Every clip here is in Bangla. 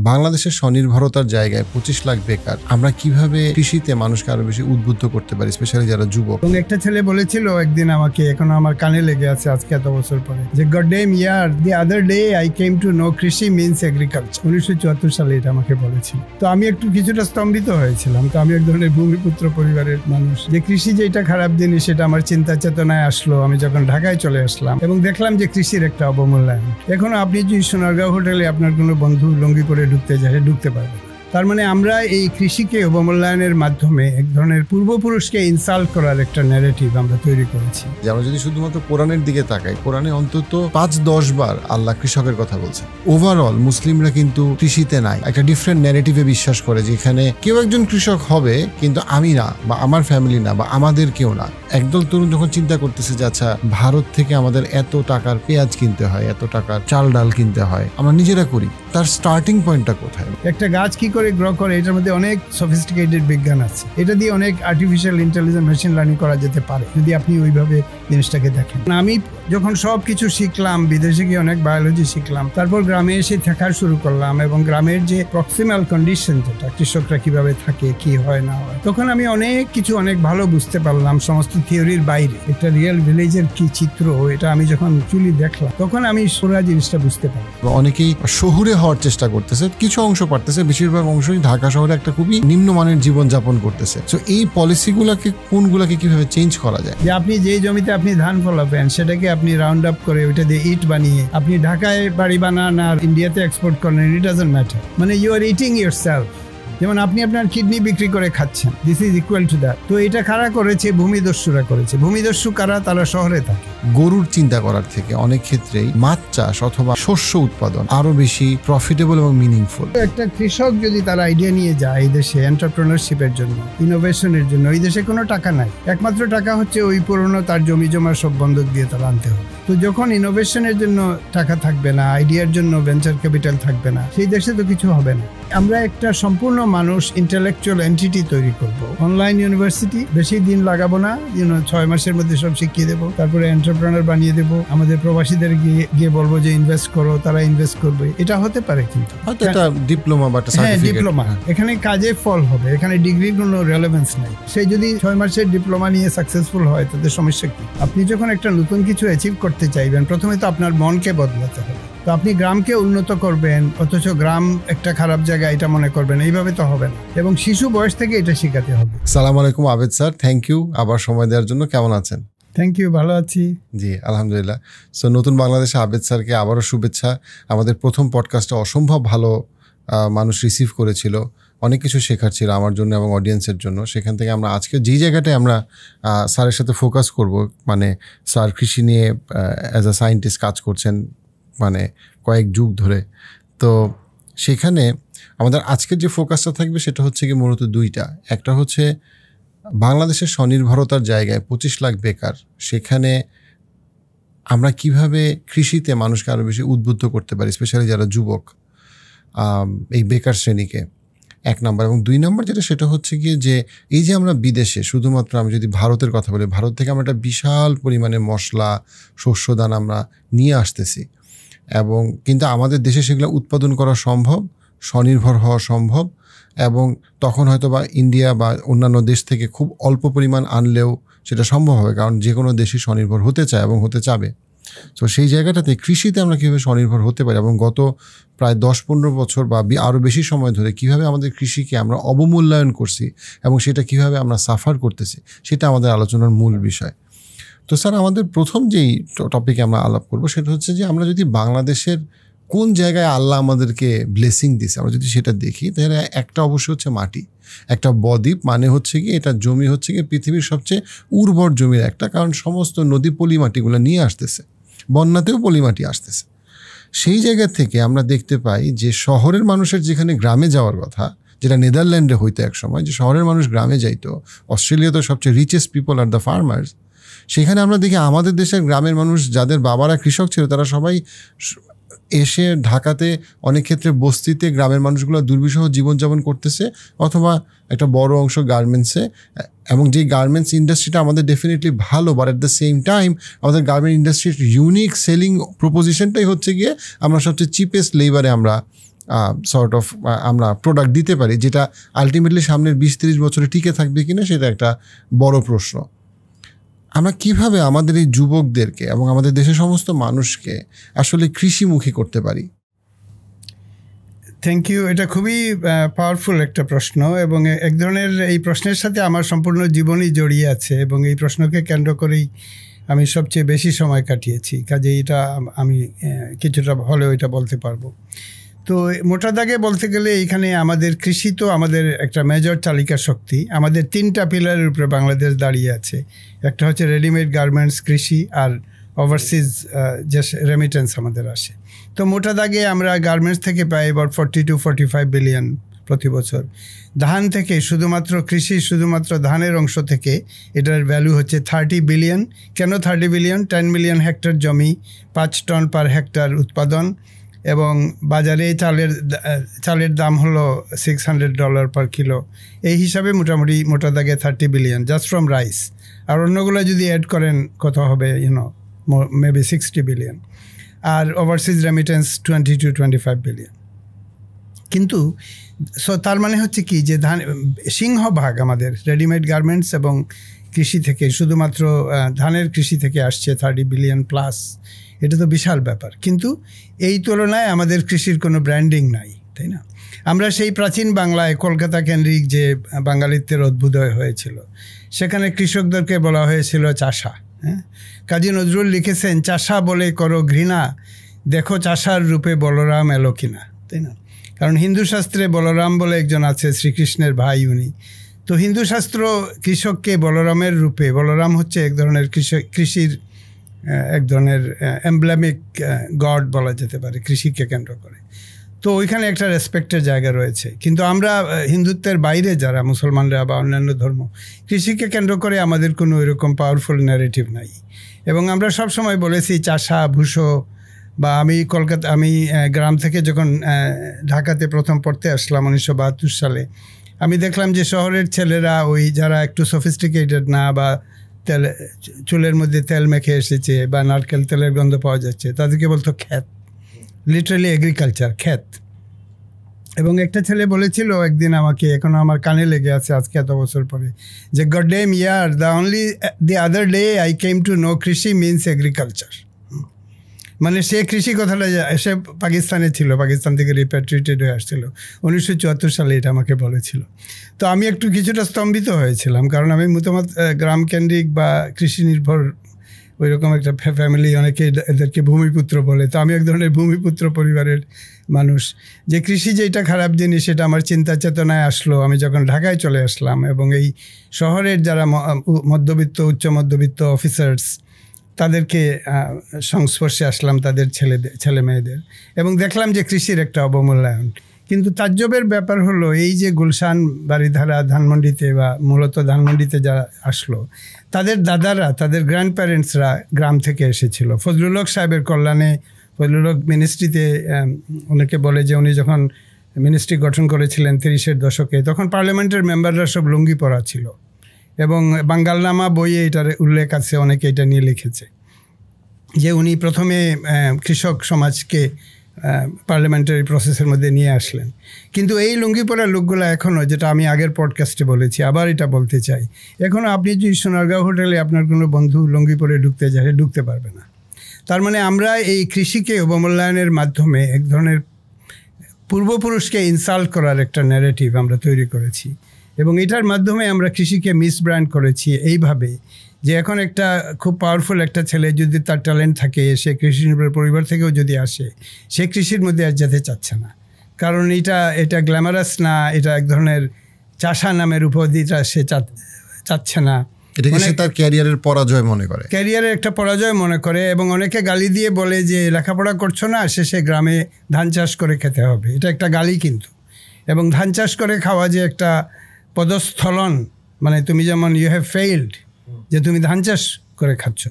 বাংলাদেশের স্বনির্ভরতার জায়গায় 25 লাখ বেকার, আমরা কিভাবে কৃষিতে মানুষকে আরো বেশি উদ্বুদ্ধ করতে পারি, স্পেশালি যারা যুবক? এবং একটা ছেলে বলেছিল একদিন আমাকে, এখনো আমার কানে লেগে আছে আজকে এত বছর পরে, যে God damn year the other day I came to know krishi means agriculture. 1974 সালে এটা আমাকে বলেছিল। তো আমি একটু কিছুটা স্তম্ভিত হয়েছিলাম। তো আমি এক ধরনের ভূমিপুত্র পরিবারের মানুষ, যে কৃষি যে এটা খারাপ জিনিস সেটা আমার চিন্তা চেতনায় আসলো আমি যখন ঢাকায় চলে আসলাম এবং দেখলাম যে কৃষির একটা অবমূল্যায়ন। এখন আপনি যদি সোনারগাঁও হোটেলে আপনার কোনো বন্ধু লুঙ্গি পরে ঢুকতে যায়, ঢুকতে পারবে। তার মানে আমরা এই কৃষিকে অবমূল্যায়নের মাধ্যমে এক ধরনের পূর্বপুরুষকে ইনসাল্ট করার একটা ন্যারেটিভ আমরা তৈরি করেছি। যে আমরা যদি শুধুমাত্র কোরআনের দিকে তাকাই, কোরআনে অন্তত 5-10 বার আল্লাহ কৃষকের কথা বলছে। ওভারঅল মুসলিমরা কিন্তু কৃষিতে নাই, একটা ডিফারেন্ট ন্যারেটিভে বিশ্বাস করে যে এখানে কেউ একজন কৃষক হবে কিন্তু আমি না, বা আমার ফ্যামিলি না, বা আমাদের কেউ না। একদল তরুণ যখন চিন্তা করতেছে যে আচ্ছা ভারত থেকে আমাদের এত টাকার পেঁয়াজ কিনতে হয়, এত টাকার চাল ডাল কিনতে হয়, আমরা নিজেরা করি, তার স্টার্টিং পয়েন্টটা কোথায়? একটা গাছ কি করে গ্রো করে, এটার মধ্যে অনেক সফিস্টিকেটেড বিজ্ঞান আছে। এটা দিয়ে অনেক আর্টিফিশিয়াল ইন্টেলিজেন্স, মেশিন লার্নিং করা যেতে পারে যদি আপনি ওইভাবে জিনিসটাকে দেখেন। আমি যখন সব কিছু শিখলাম, বিদেশে গিয়ে অনেক বায়োলজি শিখলাম, তারপর গ্রামে এসে থাকা শুরু করলাম এবং গ্রামের যে প্রক্সিমাল কন্ডিশন, যেটা কৃষকরা কিভাবে থাকে, কি হয় না হয়, তখন আমি অনেক কিছু অনেক ভালো বুঝতে পারলাম। সমস্ত থিওরির বাইরে একটা রিয়েল ভিলেজের কি চিত্র, এটা আমি যখন চুলি দেখলাম তখন আমি পুরো জিনিসটা বুঝতে পারলাম। অনেকেই শহুরে হওয়ার চেষ্টা করতেছে, কিছু অংশ পারতেছে, বেশিরভাগ অংশই ঢাকা শহরে একটা খুবই নিম্নমানের জীবন যাপন করতেছে। তো এই পলিসিগুলোকে কোনগুলোকে কিভাবে চেঞ্জ করা যায়? যে আপনি যে জমিতে আপনি ধান ফলাবেন সেটাকে আপনি রাউন্ড আপ করে ওইটা দিয়ে ইট বানিয়ে আপনি ঢাকায় বাড়ি বানান আর ইন্ডিয়াতে এক্সপোর্ট করেন, ইট ডাজন্ট ম্যাটার। মানে ইউ আর ইটিং ইয়োরসেলফ। যেমন আপনি আপনার কিডনি বিক্রি করে খাচ্ছেন, this is equal to that. তো এটা কারা করেছে? ভূমিদস্যুরা করেছে। ভূমিদস্যু কারা? তারা শহরে থাকে। গরুর চিন্তা করার থেকে অনেক ক্ষেত্রেই মাছ চাষ অথবা শস্য উৎপাদন আরো বেশি প্রফিটেবল এবং মিনিংফুল। একটা কৃষক যদি তার আইডিয়া নিয়ে যায় এই দেশে এন্টারপ্রেনারশিপের জন্য, ইনোভেশনের জন্য, এই দেশে কোনো টাকা নাই। একমাত্র টাকা হচ্ছে ওই পুরনো তার জমি জমা সব বন্ধক দিয়ে তারা আনতে হবে। তো যখন ইনোভেশনের জন্য টাকা থাকবে না, আইডিয়ার জন্য ভেঞ্চার ক্যাপিটাল থাকবে না, সেই দেশে তো কিছু হবে না। আমরা একটা সম্পূর্ণ মানুষ ইন্টেলেকচুয়াল এন্টিটি তৈরি করব। অনলাইন ইউনিভার্সিটি, বেশি দিন লাগাবো না, 6 মাসের মধ্যে সব শিখিয়ে দেবো। তারপরে এন্টারপ্রেনার বানিয়ে দেবো। আমাদের প্রবাসীদের গিয়ে বলবো যে ইনভেস্ট করো, তারা ইনভেস্ট করবে। এটা হতে পারে, কিন্তু ডিপ্লোমা বা ডিপ্লোমা, এখানে কাজে ফল হবে, এখানে ডিগ্রির কোনো রেলেভেন্স নাই। সে যদি 6 মাসের ডিপ্লোমা নিয়ে সাকসেসফুল হয়, তাদের সমস্যা কি? আপনি যখন একটা নতুন কিছু অ্যাচিভ করতে চাইবেন, প্রথমে তো আপনার মনকে বদলাতে হবে। তো আপনি গ্রামকে উন্নত করবেন, অথচ গ্রাম একটা খারাপ জায়গা এটা মনে করবেন, এইভাবে তো হবে না। এবং শিশু বয়স থেকে এটা শেখাতে হবে। সালাম আলাইকুম আবেদ স্যার, থ্যাংক ইউ আবার সময় দেওয়ার জন্য। কেমন আছেন? থ্যাংক ইউ, ভালো আছি। জি আলহামদুলিল্লাহ। সো নতুন বাংলাদেশে আবেদ স্যারকে আবারও শুভেচ্ছা। আমাদের প্রথম পডকাস্টে অসম্ভব ভালো মানুষ রিসিভ করেছিল, অনেক কিছু শেখার ছিল আমার জন্য এবং অডিয়েন্সের জন্য। সেখান থেকে আমরা আজকে যেই জায়গাটায় আমরা স্যারের সাথে ফোকাস করব, মানে স্যার কৃষি নিয়ে অ্যাজ আ সায়েন্টিস্ট কাজ করছেন মানে কয়েক যুগ ধরে। তো সেখানে আমাদের আজকের যে ফোকাসটা থাকবে সেটা হচ্ছে কি মূলত দুইটা। একটা হচ্ছে বাংলাদেশের স্বনির্ভরতার জায়গায় 25 লাখ বেকার, সেখানে আমরা কিভাবে কৃষিতে মানুষকে আরও বেশি উদ্বুদ্ধ করতে পারি, স্পেশালি যারা যুবক, এই বেকার শ্রেণীকে, 1 নম্বর। এবং 2 নম্বর যেটা, সেটা হচ্ছে গিয়ে যে এই যে আমরা বিদেশে, শুধুমাত্র আমি যদি ভারতের কথা বলি, ভারত থেকে আমরা একটা বিশাল পরিমাণে মশলা, শস্যদান আমরা নিয়ে আসতেছি, এবং কিন্তু আমাদের দেশে সেগুলো উৎপাদন করা সম্ভব, স্বনির্ভর হওয়া সম্ভব, এবং তখন হয়তো বা ইন্ডিয়া বা অন্যান্য দেশ থেকে খুব অল্প পরিমাণ আনলেও সেটা সম্ভব হবে, কারণ যে কোনো দেশই স্বনির্ভর হতে চায় এবং হতে চাবে। তো সেই জায়গাটাতে কৃষিতে আমরা কীভাবে স্বনির্ভর হতে পারি, এবং গত প্রায় 10-15 বছর বা আরও বেশি সময় ধরে কীভাবে আমাদের কৃষিকে আমরা অবমূল্যায়ন করছি এবং সেটা কীভাবে আমরা সাফার করতেছি, সেটা আমাদের আলোচনার মূল বিষয়। তো স্যার, আমাদের প্রথম যেই টপিকে আমরা আলাপ করবো সেটা হচ্ছে যে আমরা যদি বাংলাদেশের কোন জায়গায় আল্লাহ আমাদেরকে ব্লেসিং দিছে আমরা যদি সেটা দেখি, তাহলে একটা অবশ্যই হচ্ছে মাটি। একটা বদ্বীপ মানে হচ্ছে কি, এটা জমি হচ্ছে কি পৃথিবীর সবচেয়ে উর্বর জমির একটা, কারণ সমস্ত নদী পলি মাটিগুলো নিয়ে আসতেছে, বন্যাতেও পলি মাটি আসতেছে। সেই জায়গা থেকে আমরা দেখতে পাই যে শহরের মানুষের যেখানে গ্রামে যাওয়ার কথা, যেটা নেদারল্যান্ডে হইতো এক সময়, যে শহরের মানুষ গ্রামে যাইতো, অস্ট্রেলিয়াতে সবচেয়ে richest people are the farmers, সেখানে আমরা দেখি আমাদের দেশের গ্রামের মানুষ যাদের বাবারা কৃষক ছিল, তারা সবাই এসে ঢাকাতে অনেক ক্ষেত্রে বস্তিতে গ্রামের মানুষগুলো দুর্বিষহ জীবনযাপন করতেছে, অথবা একটা বড় অংশ গার্মেন্টসে। এবং যেই গার্মেন্টস ইন্ডাস্ট্রিটা আমাদের ডেফিনেটলি ভালো, but at the same time আমাদের গার্মেন্ট ইন্ডাস্ট্রির ইউনিক সেলিং প্রপোজিশনটাই হচ্ছে গিয়ে আমরা সবচেয়ে চিপেস্ট লেবারে আমরা সর্ট অফ আমরা প্রোডাক্ট দিতে পারি, যেটা আলটিমেটলি সামনের 20-30 বছরে টিকে থাকবে কিনা সেটা একটা বড় প্রশ্ন। আমরা কিভাবে আমাদের এই যুবকদেরকে এবং আমাদের দেশের সমস্ত মানুষকে আসলে কৃষিমুখী করতে পারি? Thank you. এটা খুবই পাওয়ারফুল একটা প্রশ্ন, এবং এক ধরনের এই প্রশ্নের সাথে আমার সম্পূর্ণ জীবনই জড়িয়ে আছে, এবং এই প্রশ্নকে কেন্দ্র করেই আমি সবচেয়ে বেশি সময় কাটিয়েছি। কাজে এটা আমি কিছুটা হলেও এটা বলতে পারবো। তো মোটা দাগে বলতে গেলে এইখানে আমাদের কৃষি তো আমাদের একটা মেজর চালিকা শক্তি। আমাদের 3টা পিলারের উপরে বাংলাদেশ দাঁড়িয়ে আছে। একটা হচ্ছে রেডিমেড গার্মেন্টস, কৃষি, আর ওভারসিজ যে রেমিটেন্স আমাদের আসে। তো মোটা দাগে আমরা গার্মেন্টস থেকে পাই অ্যাবাউট 40 to 45 বিলিয়ন প্রতি বছর। ধান থেকে শুধুমাত্র কৃষি, শুধুমাত্র ধানের অংশ থেকে এটার ভ্যালু হচ্ছে 30 বিলিয়ন। কেন 30 বিলিয়ন? 10 মিলিয়ন হেক্টর জমি, 5 টন পার হেক্টর উৎপাদন, এবং বাজারে চালের দাম হলো $600 পার কিলো। এই হিসাবে মোটামুটি মোটা দাগে 30 বিলিয়ন জাস্ট ফ্রম রাইস। আর অন্যগুলো যদি অ্যাড করেন কত হবে, মেবি 60 বিলিয়ন। আর ওভারসিজ রেমিটেন্স 20 to 25 বিলিয়ন। কিন্তু তার মানে হচ্ছে কি, যে সিংহভাগ আমাদের রেডিমেড গার্মেন্টস এবং কৃষি থেকে, শুধুমাত্র ধানের কৃষি থেকে আসছে 30 বিলিয়ন প্লাস। এটা তো বিশাল ব্যাপার। কিন্তু এই তুলনায় আমাদের কৃষির কোনো ব্র্যান্ডিং নাই, তাই না? আমরা সেই প্রাচীন বাংলায় কলকাতা কেন্দ্রিক যে বাঙালিত্বের অভ্যুদয় হয়েছিল, সেখানে কৃষকদেরকে বলা হয়েছিল চাষা। হ্যাঁ, কাজী নজরুল লিখেছেন, চাষা বলে করো ঘৃণা, দেখো চাষার রূপে বলরাম এলো কিনা, তাই না? কারণ হিন্দু শাস্ত্রে বলরাম বলে একজন আছে, শ্রীকৃষ্ণের ভাই উনি। তো হিন্দু শাস্ত্র কৃষককে বলরামের রূপে, বলরাম হচ্ছে এক ধরনের কৃষির এক ধরনের এমব্লেমিক গড বলা যেতে পারে, কৃষিকে কেন্দ্র করে। তো ওইখানে একটা রেসপেক্টের জায়গা রয়েছে। কিন্তু আমরা হিন্দুত্বের বাইরে যারা মুসলমানরা বা অন্যান্য ধর্ম, কৃষিকে কেন্দ্র করে আমাদের কোনো এরকম পাওয়ারফুল ন্যারেটিভ নাই। এবং আমরা সবসময় বলেছি চাষা ভুষো, বা আমি গ্রাম থেকে যখন ঢাকাতে প্রথম পড়তে আসলাম 1972 সালে, আমি দেখলাম যে শহরের ছেলেরা, ওই যারা একটু সফিস্টিকেটেড না, বা চুলের মধ্যে তেল মেখে এসেছে বা নারকেল তেলের গন্ধ পাওয়া যাচ্ছে, তাদেরকে বলতো ক্ষেত, লিটারালি এগ্রিকালচার, ক্ষেত। এবং একটা ছেলে বলেছিল একদিন আমাকে, এখনো আমার কানে লেগে আছে আজকে এত বছর পরে, যে গডডেম ইয়ার the other day I came to know কৃষি means agriculture। মানে সে কৃষি কথাটা, সে পাকিস্তানে ছিল, পাকিস্তান থেকে রিপ্যাট্রিয়েটেড হয়ে আসছিল 1974 সালে, এটা আমাকে বলেছিল। তো আমি একটু কিছুটা স্তম্ভিত হয়েছিলাম, কারণ আমি মতামত গ্রাম কেন্দ্রিক বা কৃষি নির্ভর ওইরকম একটা ফ্যামিলি, অনেকে এদেরকে ভূমিপুত্র বলে। তো আমি এক ধরনের ভূমিপুত্র পরিবারের মানুষ। যে কৃষি যে এটা খারাপ জিনিস, সেটা আমার চিন্তা চেতনায় আসলো আমি যখন ঢাকায় চলে আসলাম, এবং এই শহরের যারা মধ্যবিত্ত, উচ্চ মধ্যবিত্ত অফিসার্স, তাদেরকে সংস্পর্শে আসলাম, তাদের ছেলে মেয়েদের, এবং দেখলাম যে কৃষির একটা অবমূল্যায়ন। কিন্তু তাজ্জবের ব্যাপার হলো, এই যে গুলশান, বারিধারা, ধানমন্ডিতে, বা মূলত ধানমন্ডিতে যারা আসলো, তাদের দাদারা, তাদের গ্র্যান্ড প্যারেন্টসরা গ্রাম থেকে এসেছিল। ফজলুল হক সাহেবের কল্যাণে, ফজলুল হক মিনিস্ট্রিতে, অনেকে বলে যে উনি যখন মিনিস্ট্রি গঠন করেছিলেন 30-এর দশকে, তখন পার্লামেন্টের মেম্বাররা সব লুঙ্গি পরা ছিল, এবং বাঙ্গালনামা বইয়ে এটার উল্লেখ আছে, অনেকে এটা নিয়ে লিখেছে যে উনি প্রথমে কৃষক সমাজকে পার্লামেন্টারি প্রসেসের মধ্যে নিয়ে আসলেন। কিন্তু এই লুঙ্গি পরা লোকগুলো এখনও, যেটা আমি আগের পডকাস্টে বলেছি, আবার এটা বলতে চাই, এখনও আপনি যদি সোনারগাঁও হোটেলে আপনার কোনো বন্ধু লুঙ্গি পরে ঢুকতে যায়, ঢুকতে পারবে না। তার মানে আমরা এই কৃষিকে অবমূল্যায়নের মাধ্যমে এক ধরনের পূর্বপুরুষকে ইনসাল্ট করার একটা ন্যারেটিভ আমরা তৈরি করেছি, এবং এটার মাধ্যমে আমরা কৃষিকে মিসব্র্যান্ড করেছি এইভাবে যে এখন একটা খুব পাওয়ারফুল একটা ছেলে যদি তার ট্যালেন্ট থাকে, সে কৃষি নির্ভর পরিবার থেকেও যদি আসে, সে কৃষির মধ্যে আর যেতে চাচ্ছে না, কারণ এটা গ্ল্যামারাস না, এটা এক ধরনের চাষা নামের উপাধিটা সে চাচ্ছে না, এটাকে সে তার ক্যারিয়ারের পরাজয় মনে করে, ক্যারিয়ারের একটা পরাজয় মনে করে। এবং অনেকে গালি দিয়ে বলে যে লেখাপড়া করছো না, শেষে গ্রামে ধান চাষ করে খেতে হবে, এটা একটা গালি কিন্তু। এবং ধান চাষ করে খাওয়া যে একটা পদস্থলন, মানে তুমি যেমন ইউ হ্যাভ ফেইল্ড, যে তুমি ধান চাষ করে খাচ্ছ,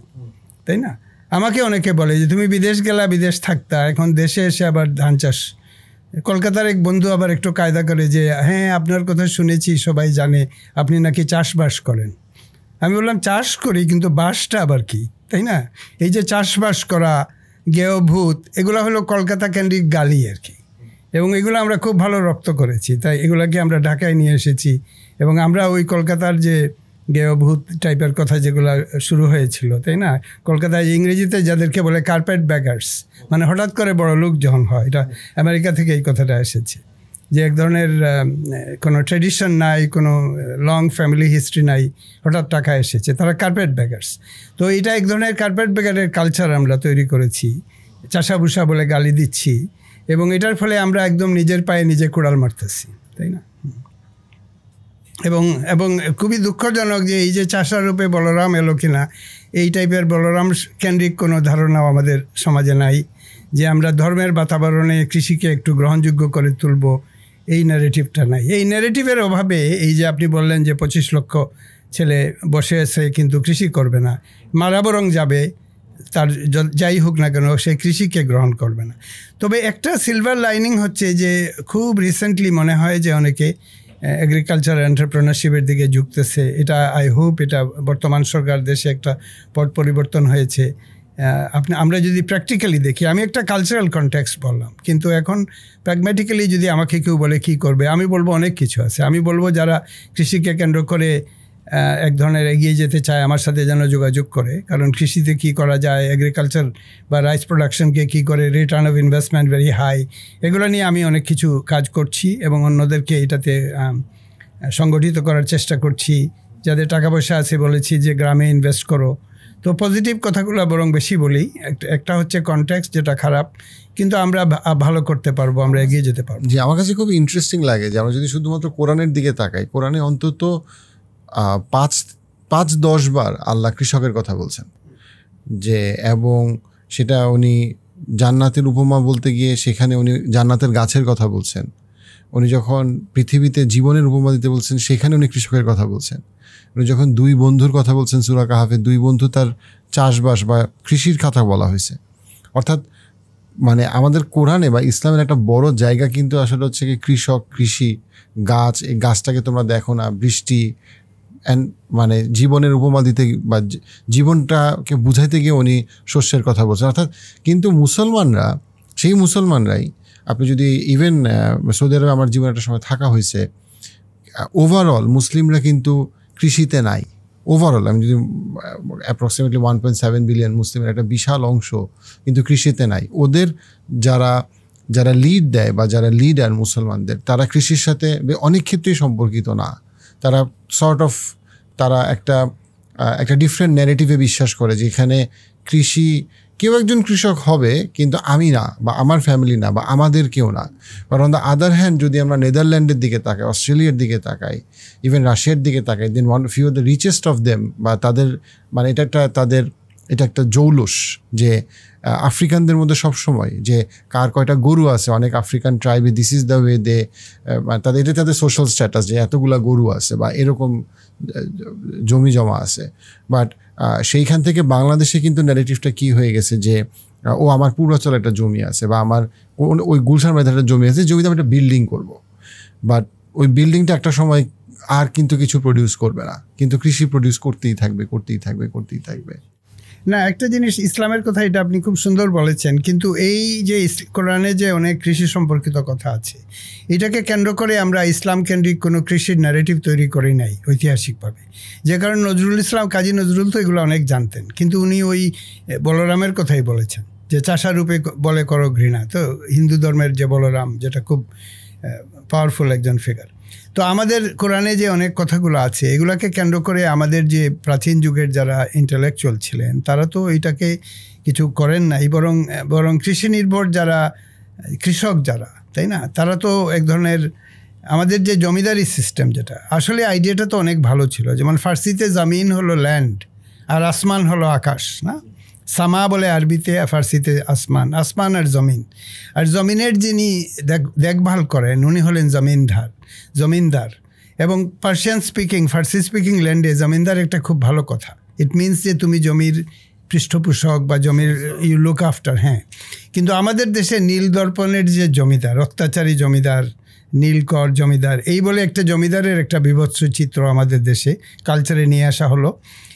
তাই না? আমাকে অনেকে বলে যে তুমি বিদেশ গেলা, বিদেশ থাকতা, এখন দেশে এসে আবার ধান চাষ। কলকাতার এক বন্ধু আবার একটু কায়দা করে যে হ্যাঁ আপনার কথা শুনেছি, সবাই জানে আপনি নাকি চাষবাস করেন। আমি বললাম চাষ করি, কিন্তু বাসটা আবার কি, তাই না? এই যে চাষবাস করা, গেয়ভূত, এগুলো হলো কলকাতা কেন্দ্রিক গালি আর কি। এবং এগুলো আমরা খুব ভালো রপ্ত করেছি, তাই এগুলোকে আমরা ঢাকায় নিয়ে এসেছি। এবং আমরা ওই কলকাতার যে গেয়ভূত টাইপের কথা যেগুলো শুরু হয়েছিল, তাই না, কলকাতায় ইংরেজিতে যাদেরকে বলে কার্পেট ব্যাগার্স, মানে হঠাৎ করে বড় লোক যখন হয়, এটা আমেরিকা থেকে এই কথাটা এসেছে, যে এক ধরনের কোনো ট্রেডিশন নাই, কোনো লং ফ্যামিলি হিস্ট্রি নাই, হঠাৎ টাকা এসেছে, তারা কার্পেট ব্যাগার্স। তো এটা এক ধরনের কার্পেট ব্যাগারের কালচার আমরা তৈরি করেছি, চাষাভুষা বলে গালি দিচ্ছি, এবং এটার ফলে আমরা একদম নিজের পায়ে নিজে কোড়াল মারতেছি, তাই না। এবং খুবই দুঃখজনক যে এই যে চাষার রূপে বলরাম এলো কিনা, এই টাইপের বলরাম কেন্দ্রিক কোনো ধারণাও আমাদের সমাজে নাই, যে আমরা ধর্মের বাতাবরণে কৃষিকে একটু গ্রহণযোগ্য করে তুলব, এই ন্যারেটিভটা নাই। এই ন্যারেটিভের অভাবে এই যে আপনি বললেন যে 25 লক্ষ ছেলে বসে আছে কিন্তু কৃষি করবে না, মারা বরং যাবে, তার যাই হোক না কেন সে কৃষিকে গ্রহণ করবে না। তবে একটা সিলভার লাইনিং হচ্ছে যে খুব রিসেন্টলি মনে হয় যে অনেকে এগ্রিকালচার এন্টারপ্রেনারশিপের দিকে ঝুঁকতেছে। এটা আই হোপ এটা বর্তমান সরকার দেশে একটা পট পরিবর্তন হয়েছে। আমরা যদি প্র্যাকটিক্যালি দেখি, আমি একটা কালচারাল কনটেক্সট বললাম, কিন্তু এখন প্র্যাগম্যাটিক্যালি যদি আমাকে কেউ বলে কি করবে, আমি বলবো অনেক কিছু আছে। আমি বলবো যারা কৃষিকে কেন্দ্র করে এক ধরনের এগিয়ে যেতে চায় আমার সাথে যেন যোগাযোগ করে, কারণ কৃষিতে কি করা যায়, এগ্রিকালচার বা রাইস প্রোডাকশনকে কি করে return of investment very high, এগুলো নিয়ে আমি অনেক কিছু কাজ করছি এবং অন্যদেরকে এটাতে সংগঠিত করার চেষ্টা করছি। যাদের টাকা পয়সা আছে বলেছি যে গ্রামে ইনভেস্ট করো। তো পজিটিভ কথাগুলো বরং বেশি বলি। একটা হচ্ছে কনটেক্সট যেটা খারাপ, কিন্তু আমরা ভালো করতে পারবো, আমরা এগিয়ে যেতে পারবো। যে আমার কাছে খুব ইন্টারেস্টিং লাগে যে আমরা যদি শুধুমাত্র কোরআনের দিকে তাকাই, কোরআনে অন্তত 5-10 বার আল্লাহ কৃষকের কথা বলছেন, যে এবং সেটা উনি জান্নাতের উপমা বলতে গিয়ে সেখানে উনি জান্নাতের গাছের কথা বলছেন। উনি যখন পৃথিবীতে জীবনের উপমা দিতে বলছেন সেখানে উনি কৃষকের কথা বলছেন। উনি যখন 2 বন্ধুর কথা বলছেন সূরা কাহাফে, 2 বন্ধু তার চাষবাস বা কৃষির কথা বলা হয়েছে। অর্থাৎ মানে আমাদের কোরআনে বা ইসলামের একটা বড় জায়গা কিন্তু আসলে হচ্ছে কি কৃষক, কৃষি, গাছ। এই গাছটাকে তোমরা দেখো না, বৃষ্টি অ্যান্ড মানে জীবনের উপমা দিতে বা জীবনটাকে বুঝাইতে গিয়ে উনি শস্যের কথা বলছেন। অর্থাৎ কিন্তু মুসলমানরাই আপনি যদি ইভেন সৌদি আরবে আমার জীবনে একটা সময় থাকা হয়েছে, ওভারঅল মুসলিমরা কিন্তু কৃষিতে নাই। ওভারঅল আমি যদি অ্যাপ্রক্সিমেটলি 1.7 বিলিয়ন মুসলিমের একটা বিশাল অংশ কিন্তু কৃষিতে নাই। ওদের যারা লিড দেয় বা যারা লিডার মুসলমানদের, তারা কৃষির সাথে অনেক ক্ষেত্রেই সম্পর্কিত না। তারা তারা একটা ডিফারেন্ট ন্যারেটিভে বিশ্বাস করে, যেখানে কৃষি কেউ একজন কৃষক হবে কিন্তু আমি না, বা আমার ফ্যামিলি না, বা আমাদের কেউ না। But on the other hand যদি আমরা নেদারল্যান্ডের দিকে তাকাই, অস্ট্রেলিয়ার দিকে তাকাই, ইভেন রাশিয়ার দিকে তাকাই, then few of the richest of them, বা তাদের মানে এটা একটা জৌলুস যে আফ্রিকানদের মধ্যে সবসময় যে কার কয়টা গরু আছে। অনেক আফ্রিকান ট্রাইবে this is the way they, তাদের সোশ্যাল স্ট্যাটাস যে এতগুলা গরু আছে বা এরকম জমি জমা আছে। বাট সেইখান থেকে বাংলাদেশে কিন্তু ন্যারেটিভটা কি হয়ে গেছে যে ও আমার পূর্বাচলে একটা জমি আছে, বা আমার ওই গুলশান বাজারে একটা জমি আছে, জমিতে আমি একটা বিল্ডিং করবো। বাট ওই বিল্ডিংটা একটা সময় আর কিন্তু কিছু প্রডিউস করবে না, কিন্তু কৃষি প্রডিউস করতেই থাকবে। না, একটা জিনিস ইসলামের কথা, এটা আপনি খুব সুন্দর বলেছেন, কিন্তু এই যে কোরআনে যে অনেক কৃষি সম্পর্কিত কথা আছে, এটাকে কেন্দ্র করে আমরা ইসলাম কেন্দ্রিক কোনো কৃষির ন্যারেটিভ তৈরি করি নাই ঐতিহাসিকভাবে। যে কারণে কাজী নজরুল তো এগুলো অনেক জানতেন, কিন্তু উনি ওই বলরামের কথাই বলেছেন যে চাষারূপে বলে করো ঘৃণা। তো হিন্দু ধর্মের যে বলরাম, যেটা খুব পাওয়ারফুল একজন ফিগার। তো আমাদের কোরআনে যে অনেক কথাগুলো আছে, এগুলাকে কেন্দ্র করে আমাদের যে প্রাচীন যুগের যারা ইন্টেলেকচুয়াল ছিলেন, তারা তো এটাকে কিছু করেন নাই, বরং কৃষি নির্ভর যারা কৃষক যারা, তাই না, তারা তো এক ধরনের আমাদের যে জমিদারি সিস্টেম, যেটা আসলে আইডিয়াটা তো অনেক ভালো ছিল। যেমন ফার্সিতে জামিন হলো ল্যান্ড আর আসমান হলো আকাশ, না, সামা বলে আরবিতে, ফার্সিতে আসমান আর জমিনের যিনি দেখভাল করেন উনি হলেন জমিনদার। এবং ফার্সি স্পিকিং ল্যান্ডে জমিনদার একটা খুব ভালো কথা। ইট মিনস যে তুমি জমির পৃষ্ঠপোষক বা জমির ইউ লুক আফটার। হ্যাঁ, কিন্তু আমাদের দেশে নীল দর্পণের যে জমিদার, অত্যাচারী জমিদার, নীলকর জমিদার, এই বলে একটা জমিদারের একটা বিভৎস চিত্র আমাদের দেশে কালচারে নিয়ে আসা হলো।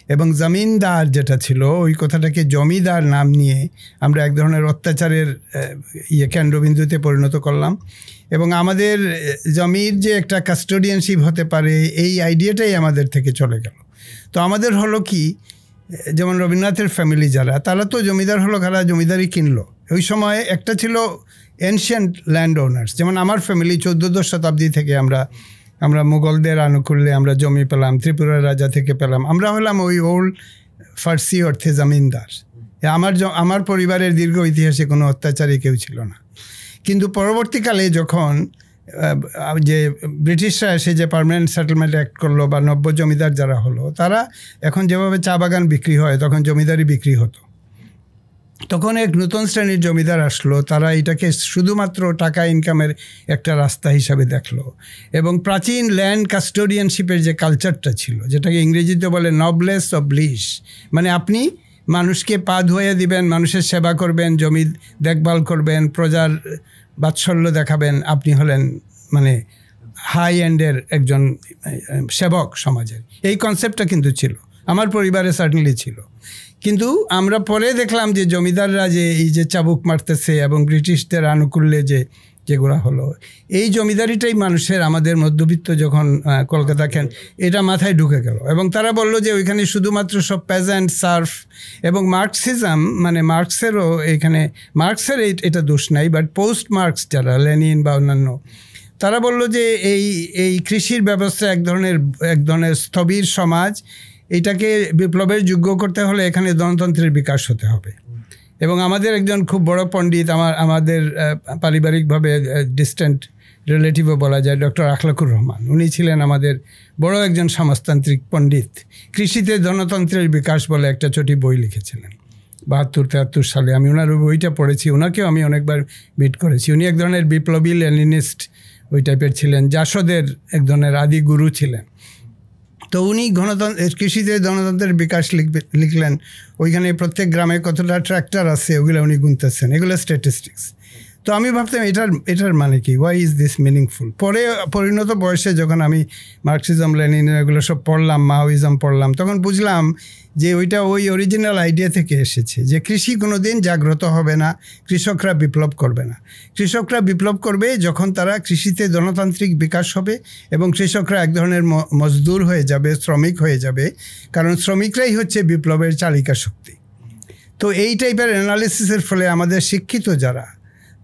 এবং জমিনদার যেটা ছিল ওই কথাটাকে জমিদার নাম নিয়ে আমরা এক ধরনের অত্যাচারের কেন্দ্রবিন্দুতে পরিণত করলাম। এবং আমাদের জমির যে একটা কাস্টোডিয়ানশিপ হতে পারে এই আইডিয়াটাই আমাদের থেকে চলে গেল। তো আমাদের হলো কি, যেমন রবীন্দ্রনাথের ফ্যামিলি যারা, তারা তো জমিদার হলো, কারা জমিদারি কিনলো। ওই সময় একটা ছিল এনশিয়েন্ট ল্যান্ড ওনার্স, যেমন আমার ফ্যামিলি 14শ শতাব্দী থেকে আমরা মুঘলদের আনুকূল্যে আমরা জমি পেলাম, ত্রিপুরার রাজা থেকে পেলাম, আমরা হলাম ওই ওল্ড ফার্সি অর্থে জমিনদার। আমার পরিবারের দীর্ঘ ইতিহাসে কোনো অত্যাচারী কেউ ছিল না। কিন্তু পরবর্তীকালে যখন যে ব্রিটিশরা এসে যে পার্মানেন্ট সেটেলমেন্ট অ্যাক্ট করলো বা নব্য জমিদার যারা হলো, তারা এখন যেভাবে চা বাগান বিক্রি হয় তখন জমিদারি বিক্রি হতো। তখন এক নতুন শ্রেণীর জমিদার আসলো, তারা এটাকে শুধুমাত্র টাকা ইনকামের একটা রাস্তা হিসাবে দেখলো। এবং প্রাচীন ল্যান্ড কাস্টোডিয়ানশিপের যে কালচারটা ছিল, যেটাকে ইংরেজিতে বলে নবলেস অফ ব্লিস, মানে আপনি মানুষকে পা ধুয়ে দিবেন, মানুষের সেবা করবেন, জমি দেখভাল করবেন, প্রজার বাৎসল্য দেখাবেন, আপনি হলেন মানে হাই এন্ডের একজন সেবক সমাজের। এই কনসেপ্টটা কিন্তু ছিল, আমার পরিবারে সার্টেনলি ছিল। কিন্তু আমরা পরে দেখলাম যে জমিদাররা যে এই যে চাবুক মারতেছে এবং ব্রিটিশদের আনুকূল্যে যেগুলো হলো, এই জমিদারিটাই মানুষের, আমাদের মধ্যবিত্ত যখন কলকাতা এটা মাথায় ঢুকে গেল। এবং তারা বলল যে ওইখানে শুধুমাত্র সব প্যাজেন্ট সার্ফ, এবং মার্কসিজম, মানে মার্কসেরও এখানে, মার্কসের এটা দোষ নাই, বাট পোস্ট মার্কস যারা লেনিন বা অন্যান্য, তারা বলল যে এই কৃষির ব্যবস্থা এক ধরনের স্থবির সমাজ, এটাকে বিপ্লবের যোগ্য করতে হলে এখানে গণতন্ত্রের বিকাশ হতে হবে। এবং আমাদের একজন খুব বড় পণ্ডিত, আমাদের পারিবারিকভাবে ডিস্ট্যান্ট রিলেটিভও বলা যায়, ডক্টর আখলাকুর রহমান, উনি ছিলেন আমাদের বড় একজন সমাজতান্ত্রিক পণ্ডিত। কৃষিতে গণতন্ত্রের বিকাশ বলে একটা ছোটি বই লিখেছিলেন 72-73 সালে। আমি ওনার বইটা পড়েছি, ওনাকেও আমি অনেকবার মিট করেছি। উনি এক ধরনের বিপ্লবী লেনিনিস্ট ওই টাইপের ছিলেন, জাসদের এক ধরনের আদি গুরু ছিলেন। তো উনি কৃষিতে গণতন্ত্রের বিকাশ লিখলেন। ওইখানে প্রত্যেক গ্রামে কতটা ট্র্যাক্টর আছে ওগুলো উনি গুনতেছেন, এগুলো স্ট্যাটিস্টিক্স। তো আমি ভাবতাম এটার মানে কি, ওয়াই ইজ দিস মিনিংফুল। পরে পরিণত বয়সে যখন আমি মার্কসিজম, লেনিন এগুলো সব পড়লাম, মাওইজম পড়লাম, তখন বুঝলাম যে ওইটা ওই অরিজিনাল আইডিয়া থেকে এসেছে যে কৃষি কোনো দিন জাগ্রত হবে না, কৃষকরা বিপ্লব করবে না। কৃষকরা বিপ্লব করবে যখন তারা কৃষিতে গণতান্ত্রিক বিকাশ হবে এবং কৃষকরা এক ধরনের মজদুর হয়ে যাবে, শ্রমিক হয়ে যাবে, কারণ শ্রমিকরাই হচ্ছে বিপ্লবের চালিকা শক্তি। তো এই টাইপের অ্যানালিসিসের ফলে আমাদের শিক্ষিত যারা,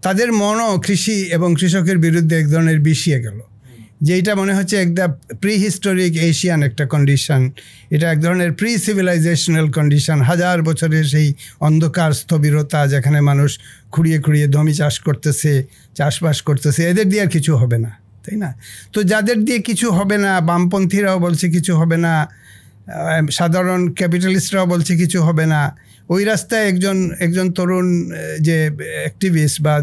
তাদের মনও কৃষি এবং কৃষকের বিরুদ্ধে এক ধরনের বিষিয়ে গেল, যে এটা মনে হচ্ছে একটা প্রি হিস্টোরিক এশিয়ান একটা কন্ডিশন, এটা এক ধরনের প্রি সিভিলাইজেশনাল কন্ডিশন, 1000 বছরের সেই অন্ধকার স্থবিরতা, যেখানে মানুষ খুঁড়িয়ে খুঁড়িয়ে জমি চাষ করতেছে, চাষবাস করতেছে, এদের দিয়ে আর কিছু হবে না, তাই না? তো যাদের দিয়ে কিছু হবে না, বামপন্থীরাও বলছে কিছু হবে না, সাধারণ ক্যাপিটালিস্টরাও বলছে কিছু হবে না, ওই রাস্তায় একজন তরুণ যে অ্যাক্টিভিস্ট বা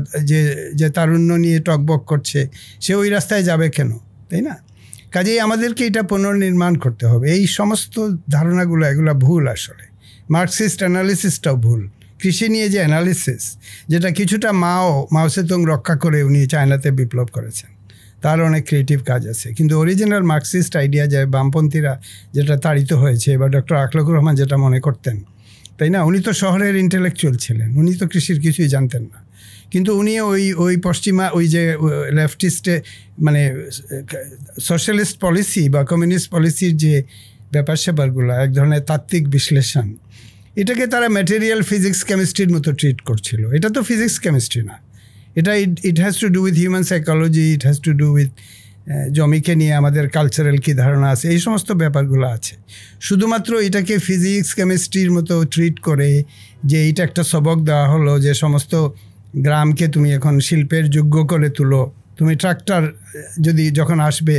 যে তারুণ্য নিয়ে টকবক করছে, সে ওই রাস্তায় যাবে কেন, তাই না? কাজেই আমাদেরকে এটা পুনর্নির্মাণ করতে হবে। এই সমস্ত ধারণাগুলো, এগুলো ভুল। আসলে মার্কসিস্ট অ্যানালিসিসটাও ভুল। কৃষি নিয়ে যে অ্যানালিসিস, যেটা কিছুটা মাও সেতুং রক্ষা করে উনি চায়নাতে বিপ্লব করেছেন, তার অনেক ক্রিয়েটিভ কাজ আছে, কিন্তু অরিজিনাল মার্কসিস্ট আইডিয়া যায় বামপন্থীরা যেটা তাড়িত হয়েছে, বা ডক্টর আখলাকুর রহমান যেটা মনে করতেন, তাই না? উনি তো শহরের ইন্টেলেকচুয়াল ছিলেন, উনি তো কৃষির কিছুই জানতেন না, কিন্তু উনি ওই পশ্চিমা ওই যে লেফটিস্টে মানে সোশ্যালিস্ট পলিসি বা কমিউনিস্ট পলিসির যে ব্যাপার স্যাপারগুলো, এক ধরনের তাত্ত্বিক বিশ্লেষণ, এটাকে তারা ম্যাটেরিয়াল ফিজিক্স কেমিস্ট্রির মতো ট্রিট করছিল। এটা তো ফিজিক্স কেমিস্ট্রি না, এটা it has to do with human psychology, it has to do with জমিকে নিয়ে আমাদের কালচারাল কী ধারণা আছে, এই সমস্ত ব্যাপারগুলো আছে। শুধুমাত্র এটাকে ফিজিক্স কেমিস্ট্রির মতো ট্রিট করে যে এইটা একটা সবক দেওয়া হলো যে সমস্ত গ্রামকে তুমি এখন শিল্পের যোগ্য করে তুলো, তুমি ট্রাক্টর যখন আসবে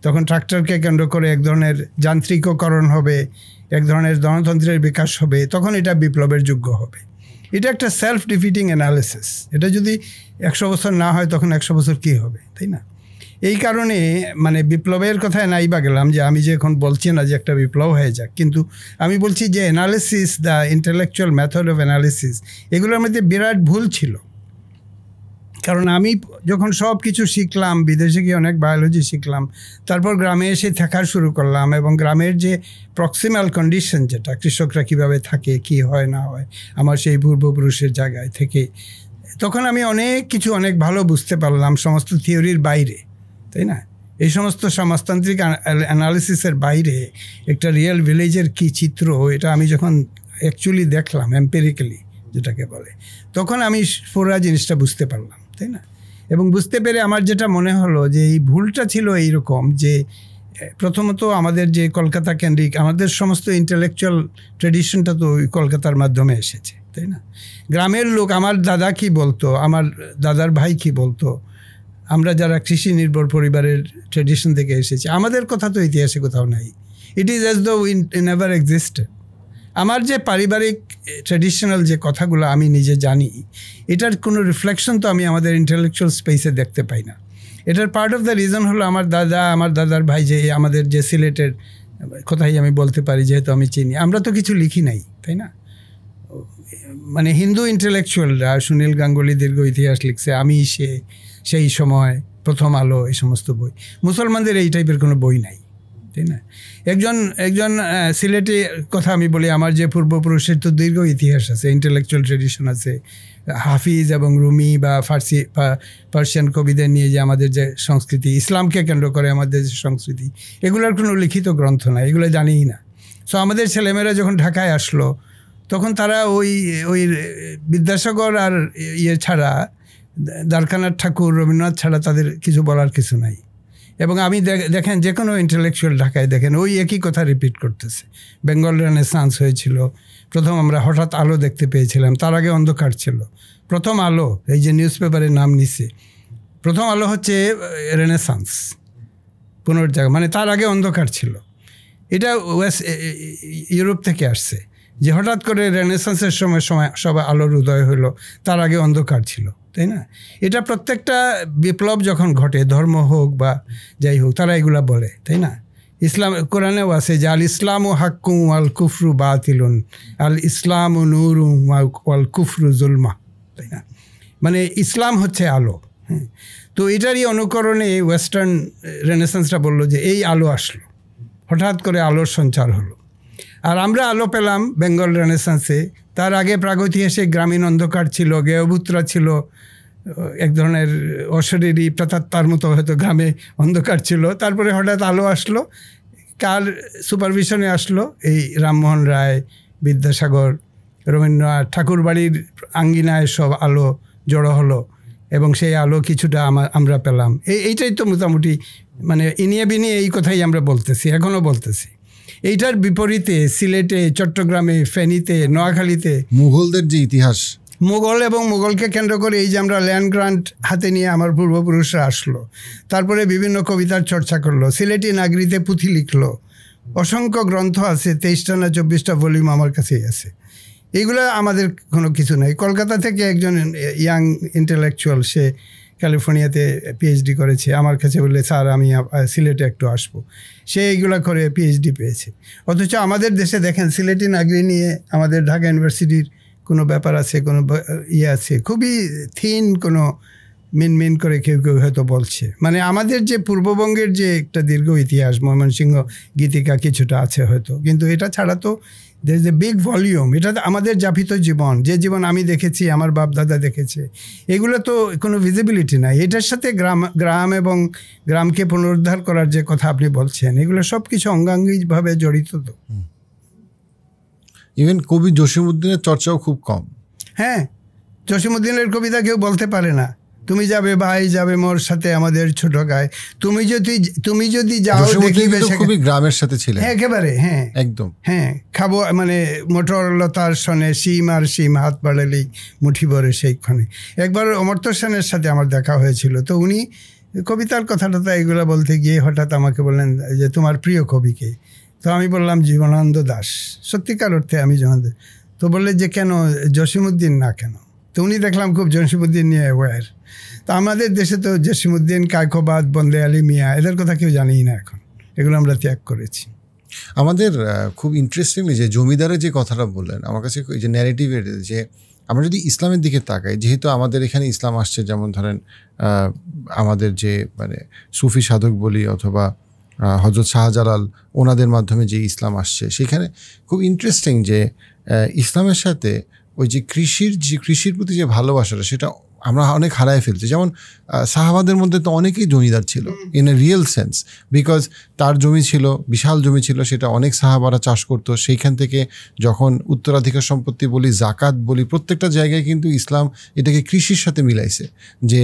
তখন ট্রাক্টরকে কেন্দ্র করে এক ধরনের যান্ত্রিককরণ হবে, এক ধরনের গণতন্ত্রের বিকাশ হবে, তখন এটা বিপ্লবের যোগ্য হবে। এটা একটা সেলফ ডিফিটিং অ্যানালিসিস। এটা যদি 100 বছর না হয় তখন 100 বছর কী হবে, তাই না? এই কারণে মানে বিপ্লবের কথায় নাই বা গেলাম, যে আমি যে এখন বলছি না যে একটা বিপ্লব হয়ে যাক, কিন্তু আমি বলছি যে analysis, the intellectual method of analysis, এগুলোর মধ্যে বিরাট ভুল ছিল। কারণ আমি যখন সব কিছু শিখলাম, বিদেশে গিয়ে অনেক বায়োলজি শিখলাম, তারপর গ্রামে এসে থাকা শুরু করলাম, এবং গ্রামের যে প্রক্সিমাল কন্ডিশন, যেটা কৃষকরা কীভাবে থাকে, কি হয় না হয়, আমার সেই পূর্বপুরুষের জায়গায় থেকে, তখন আমি অনেক কিছু অনেক ভালো বুঝতে পারলাম, সমস্ত থিওরির বাইরে, তাই না? এই সমস্ত সমাজতান্ত্রিক অ্যানালিসিসের বাইরে একটা রিয়েল ভিলেজের কী চিত্র, এটা আমি যখন অ্যাকচুয়ালি দেখলাম এম্পেরিক্যালি যেটাকে বলে, তখন আমি পুরো জিনিসটা বুঝতে পারলাম, তাই না? এবং বুঝতে পেরে আমার যেটা মনে হলো যে এই ভুলটা ছিল এইরকম যে প্রথমত আমাদের যে কলকাতা কেন্দ্রিক আমাদের সমস্ত ইন্টেলেকচুয়াল ট্রেডিশনটা তো ওই কলকাতার মাধ্যমে এসেছে, তাই না? গ্রামের লোক, আমার দাদা কি বলতো, আমার দাদার ভাই কি বলতো, আমরা যারা কৃষি নির্ভর পরিবারের ট্রেডিশন থেকে এসেছি, আমাদের কথা তো ইতিহাসে কোথাও নাই। It is as though never existed. আমার যে পারিবারিক ট্র্যাডিশনাল যে কথাগুলো আমি নিজে জানি, এটার কোনো রিফ্লেকশন তো আমি আমাদের ইন্টেলেকচুয়াল স্পেসে দেখতে পাই না। এটার পার্ট অফ দ্য রিজন হলো আমার দাদার ভাই, যে আমাদের যে সিলেটের কথাই আমি বলতে পারি, যেহেতু আমি চিনি, আমরা তো কিছু লিখি নাই, তাই না? মানে হিন্দু ইন্টেলেকচুয়ালরা, সুনীল গাঙ্গুলি দীর্ঘ ইতিহাস লিখছে, আমি সেই সময়, প্রথম আলো, এই সমস্ত বই। মুসলমানদের এই টাইপের কোনো বই নাই, তাই না? একজন সিলেটি কথা আমি বলি, আমার যে পূর্বপুরুষের তো দীর্ঘ ইতিহাস আছে, ইন্টেলেকচুয়াল ট্রেডিশন আছে, হাফিজ এবং রুমি বা পার্সিয়ান কবিদের নিয়ে যে আমাদের যে সংস্কৃতি, ইসলামকে কেন্দ্র করে আমাদের যে সংস্কৃতি, এগুলোর কোনো লিখিত গ্রন্থ নাই, এগুলো জানিই না। সো আমাদের ছেলেমেয়েরা যখন ঢাকায় আসলো, তখন তারা ওই বিদ্যাসাগর আর ছাড়া, দ্বারকানাথ ঠাকুর, রবীন্দ্রনাথ ছাড়া তাদের কিছু বলার কিছু নাই। এবং আমি দেখেন যে কোনো ইন্টেলেকচুয়াল ঢাকায় দেখেন ওই একই কথা রিপিট করতেছে। বেঙ্গল রেনেসান্স হয়েছিল, প্রথম আমরা হঠাৎ আলো দেখতে পেয়েছিলাম, তার আগে অন্ধকার ছিল। প্রথম আলো, এই যে নিউজ পেপারের নাম নিছে, প্রথম আলো হচ্ছে রেনেসান্স পুনর্জাগরণ, মানে তার আগে অন্ধকার ছিল। এটা ইউরোপ থেকে আসছে, যে হঠাৎ করে রেনেসান্সের সময় সব আলোর উদয় হলো, তার আগে অন্ধকার ছিল, তাই না? এটা প্রত্যেকটা বিপ্লব যখন ঘটে, ধর্ম হোক বা যাই হোক, তারা এগুলা বলে, তাই না? ইসলাম কোরআনেও আছে যে আল ইসলামু হাক্কুম ওয়াল কুফরু বাতিলুন, আল ইসলামু নূরু ওয়াল কুফরু জুলমা, তাই না? মানে ইসলাম হচ্ছে আলো। হ্যাঁ, তো এটারই অনুকরণে ওয়েস্টার্ন রেনেসান্সরা বললো যে এই আলো আসলো, হঠাৎ করে আলোর সঞ্চার হলো। আর আমরা আলো পেলাম বেঙ্গল রেনেসান্সে। তার আগে প্রাগৈতিহাসিক গ্রামীণ অন্ধকার ছিল, গেয়ভূতরা ছিল, এক ধরনের অশরীরী প্রেতাত্মার মতো হয়তো গ্রামে অন্ধকার ছিল। তারপরে হঠাৎ আলো আসলো, কার সুপারভিশনে আসলো? এই রামমোহন রায়, বিদ্যাসাগর, রবীন্দ্রনাথ ঠাকুর বাড়ির আঙ্গিনায় সব আলো জড়ো হলো, এবং সেই আলো কিছুটা আমরা পেলাম। এইটাই তো মোটামুটি মানে ইনিয়ে বিনিয়ে এই কথাই আমরা বলতেছি, এখনও বলতেছি। এইটার বিপরীতে সিলেটে, চট্টগ্রামে, ফেনীতে, নোয়াখালীতে মুঘলদের যে ইতিহাস, মুঘল এবং মুঘলকে কেন্দ্র করে এই যে আমরা ল্যান্ড গ্রান্ট হাতে নিয়ে আমার পূর্বপুরুষরা আসলো, তারপরে বিভিন্ন কবিতার চর্চা করলো, সিলেটি নাগরিতে পুঁথি লিখলো, অসংখ্য গ্রন্থ আছে, 23টা না 24টা ভলিউম আমার কাছেই আছে। এইগুলো আমাদের কোনো কিছু নেই। কলকাতা থেকে একজন ইয়াং ইন্টেলেকচুয়াল, সে ক্যালিফোর্নিয়াতে পিএইচডি করেছে, আমার কাছে বললে স্যার আমি সিলেটে একটু আসবো, সে এইগুলো করে পিএইচডি পেয়েছে। অথচ আমাদের দেশে দেখেন সিলেটি নাগরি নিয়ে আমাদের ঢাকা ইউনিভার্সিটির কোনো ব্যাপার আছে, কোনো আছে, খুবই থিন, কোনো মিন করে কেউ হয়তো বলছে। মানে আমাদের যে পূর্ববঙ্গের যে একটা দীর্ঘ ইতিহাস, ময়মনসিংহ গীতিকা কিছুটা আছে হয়তো, কিন্তু এটা ছাড়া তো there is a big volume. এটা আমাদের যাপিত জীবন, যে জীবন আমি দেখেছি, আমার বাপ দাদা দেখেছে, এগুলো তো কোনো ভিজিবিলিটি নাই। এটার সাথে গ্রাম এবং গ্রামকে পুনরুদ্ধার করার যে কথা আপনি বলছেন, এগুলো সব কিছু অঙ্গাঙ্গিভাবে জড়িত। তো ইভেন কবি জসিমউদ্দিনের চর্চাও খুব কম। হ্যাঁ, জসিমউদ্দিনের কবিতা কেউ বলতে পারে না, তুমি যাবে ভাই যাবে মোর সাথে আমাদের ছোট গায়ে, তুমি যদি যাও দেখিবে। খুবই গ্রামের সাথে ছিলেন একেবারে। হ্যাঁ, একদম। হ্যাঁ, খাবো মানে মোটর লতার সনে শিম আর শিম, হাত বাড়ালেই মুঠি ভরে সেইখানে। একবার অমর্ত্য সেনের সাথে আমার দেখা হয়েছিল, তো উনি কবিতার কথাটা এইগুলো বলতে গিয়ে হঠাৎ আমাকে বললেন যে তোমার প্রিয় কবিকে? তো আমি বললাম জীবনানন্দ দাশ, সত্যিকার অর্থে আমি জীবনানন্দ। তো বললে যে কেন জসিমউদ্দিন না কেন? তো উনি দেখলাম খুব জসিমউদ্দিন নিয়ে অ্যাওয়্যার। তো আমাদের দেশে তো জসিমউদ্দিন, কায়কোবাদ, বন্দে আলী মিয়া, এদের কথা কেউ জানেই না এখন, এগুলো আমরা ত্যাগ করেছি। আমাদের খুব ইন্টারেস্টিংলি যে জমিদারের যে কথাটা বললেন, আমার কাছে যে ন্যারেটিভের যে আমরা যদি ইসলামের দিকে তাকাই, যেহেতু আমাদের এখানে ইসলাম আসছে, যেমন ধরেন আমাদের যে মানে সুফি সাধক বলি অথবা হযরত শাহজালাল, ওনাদের মাধ্যমে যে ইসলাম আসছে, সেখানে খুব ইন্টারেস্টিং যে ইসলামের সাথে ওই যে কৃষির প্রতি যে ভালোবাসাটা, সেটা আমরা অনেক হারায় ফেলছি। যেমন সাহাবাদের মধ্যে তো অনেকেই জমিদার ছিল in a real sense, because তার জমি ছিল, বিশাল জমি ছিল, সেটা অনেক সাহাবারা চাষ করতো। সেইখান থেকে যখন উত্তরাধিকার সম্পত্তি বলি, জাকাত বলি, প্রত্যেকটা জায়গায় কিন্তু ইসলাম এটাকে কৃষির সাথে মিলাইছে, যে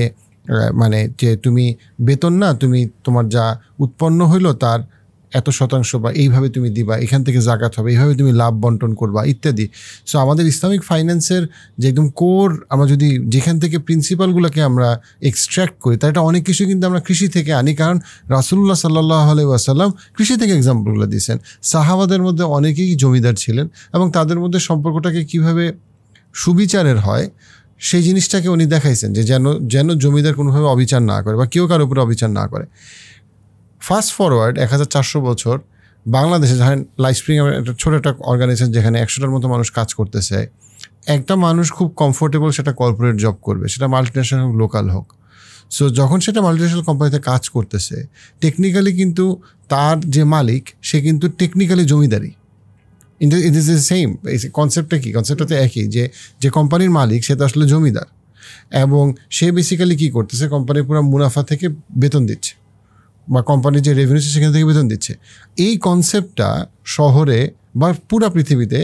মানে যে তুমি বেতন না, তুমি তোমার যা উৎপন্ন হইলো তার এত শতাংশ বা এইভাবে তুমি দিবা, এখান থেকে জাকাত হবে, এইভাবে তুমি লাভ বন্টন করবা ইত্যাদি। সো আমাদের ইসলামিক ফাইন্যান্সের যে একদম কোর, আমরা যদি যেখান থেকে প্রিন্সিপালগুলোকে আমরা এক্সট্র্যাক্ট করি, তার এটা অনেক কিছু কিন্তু আমরা কৃষি থেকে আনি, কারণ রাসূলুল্লাহ সাল্লাল্লাহু আলাইহি ওয়াসাল্লাম কৃষি থেকে এক্সাম্পলগুলো দিয়েছেন। সাহাবাদের মধ্যে অনেকেই জমিদার ছিলেন এবং তাদের মধ্যে সম্পর্কটাকে কিভাবে সুবিচারের হয় সেই জিনিসটাকে উনি দেখাইছেন, যে যেন জমিদার কোনোভাবে অবিচার না করে বা কেউ কারোর উপরে অবিচার না করে। ফাস্ট ফরওয়ার্ড 1400 বছর বাংলাদেশে, ধরেন লাইফস্প্রিং একটা ছোটো একটা অর্গানাইজেশন যেখানে 100টার মতো মানুষ কাজ করতেছে, একটা মানুষ খুব কমফোর্টেবল সেটা কর্পোরেট জব করবে, সেটা মাল্টিন্যাশনাল হোক, লোকাল হোক। সো যখন সেটা মাল্টিন্যাশনাল কোম্পানিতে কাজ করতেছে, টেকনিক্যালি কিন্তু তার যে মালিক, সে কিন্তু technically zamindari. It is the same কনসেপ্টটা কি, কনসেপ্টটা তো একই, যে কোম্পানির মালিক সে তো আসলে জমিদার, এবং সে বেসিক্যালি কী করতেছে, কোম্পানির পুরো মুনাফা থেকে বেতন দিচ্ছে বা কোম্পানির যে রেভিনিউ সেখান থেকে বেতন দিচ্ছে। এই কনসেপ্টটা শহরে বা পুরো পৃথিবীতে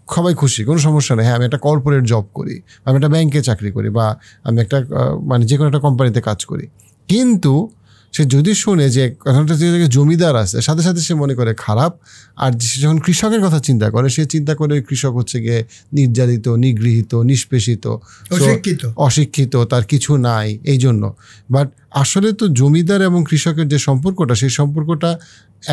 সবাই খুশি, কোনো সমস্যা নেই, হ্যাঁ আমি একটা কর্পোরেট জব করি, আমি একটা ব্যাংকে চাকরি করি, বা আমি একটা মানে যে কোনো একটা কোম্পানিতে কাজ করি। কিন্তু সে যদি শুনে যে জমিদার আছে, সাথে সাথে সে মনে করে খারাপ। আর সে যখন কৃষকের কথা চিন্তা করে, সে চিন্তা করে ওই কৃষক হচ্ছে গিয়ে নির্যাতিত, নিগৃহীত, নিষ্পেষিত, অশিক্ষিত, তার কিছু নাই এই জন্য। বাট আসলে তো জমিদার এবং কৃষকের যে সম্পর্কটা, সেই সম্পর্কটা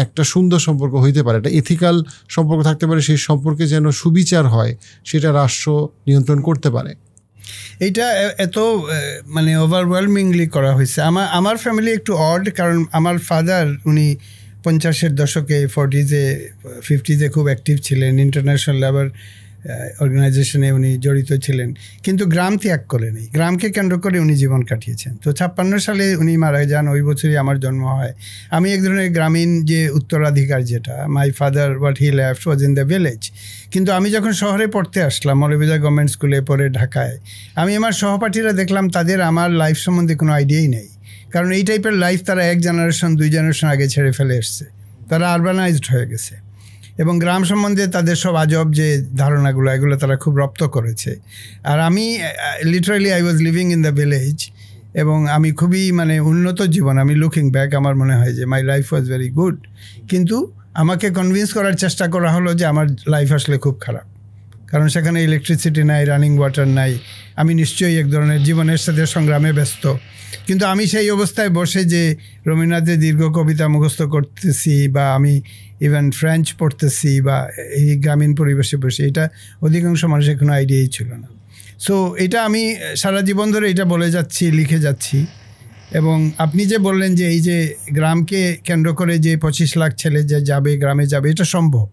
একটা সুন্দর সম্পর্ক হইতে পারে, একটা এথিক্যাল সম্পর্ক থাকতে পারে। সেই সম্পর্কে যেন সুবিচার হয়, সেটা রাষ্ট্র নিয়ন্ত্রণ করতে পারে। এইটা এত মানে ওভারওয়েলমিংলি করা হয়েছে। আমার ফ্যামিলি একটু অড, কারণ আমার ফাদার উনি 50-এর দশকে 40s-এ 50s-এ খুব অ্যাক্টিভ ছিলেন, ইন্টারন্যাশনাল লেবার অর্গানাইজেশনে উনি জড়িত ছিলেন, কিন্তু গ্রাম ত্যাগ করেনি। গ্রামকে কেন্দ্র করে উনি জীবন কাটিয়েছেন। তো 56 সালে উনি মারা যান, ওই বছরই আমার জন্ম হয়। আমি এক ধরনের গ্রামীণ যে উত্তরাধিকার, যেটা my father what he left was in the village. কিন্তু আমি যখন শহরে পড়তে আসলাম, মৌলভীবাজার গভর্নমেন্ট স্কুলে, পরে ঢাকায়, আমি আমার সহপাঠীরা দেখলাম তাদের আমার লাইফ সম্বন্ধে কোনো আইডিয়াই নেই, কারণ এই টাইপের লাইফ তারা 1 জেনারেশন 2 জেনারেশন আগে ছেড়ে ফেলে এসছে। তারা আরবানাইজড হয়ে গেছে এবং গ্রাম সম্বন্ধে তাদের সব আজব যে ধারণাগুলো, এগুলো তারা খুব রপ্ত করেছে। আর আমি literally I was living in the village, এবং আমি খুবই মানে উন্নত জীবন, আমি লুকিং ব্যাক আমার মনে হয় যে my life was very good. কিন্তু আমাকে কনভিন্স করার চেষ্টা করা হলো যে আমার লাইফ আসলে খুব খারাপ, কারণ সেখানে ইলেকট্রিসিটি নাই, রানিং ওয়াটার নাই। আমি নিশ্চয়ই এক ধরনের জীবনের সাথে সংগ্রামে ব্যস্ত। কিন্তু আমি সেই অবস্থায় বসে যে রবীন্দ্রনাথের দীর্ঘ কবিতা মুখস্থ করতেছি, বা আমি ইভেন ফ্রেঞ্চ পড়তেছি, বা এই গ্রামীণ পরিবেশে বসে, এটা অধিকাংশ মানুষের কোনো আইডিয়াই ছিল না। সো এটা আমি সারা জীবন ধরে এটা বলে যাচ্ছি, লিখে যাচ্ছি। এবং আপনি যে বললেন যে এই যে গ্রামকে কেন্দ্র করে যে 25 লাখ ছেলে যে যাবে, গ্রামে যাবে, এটা সম্ভব।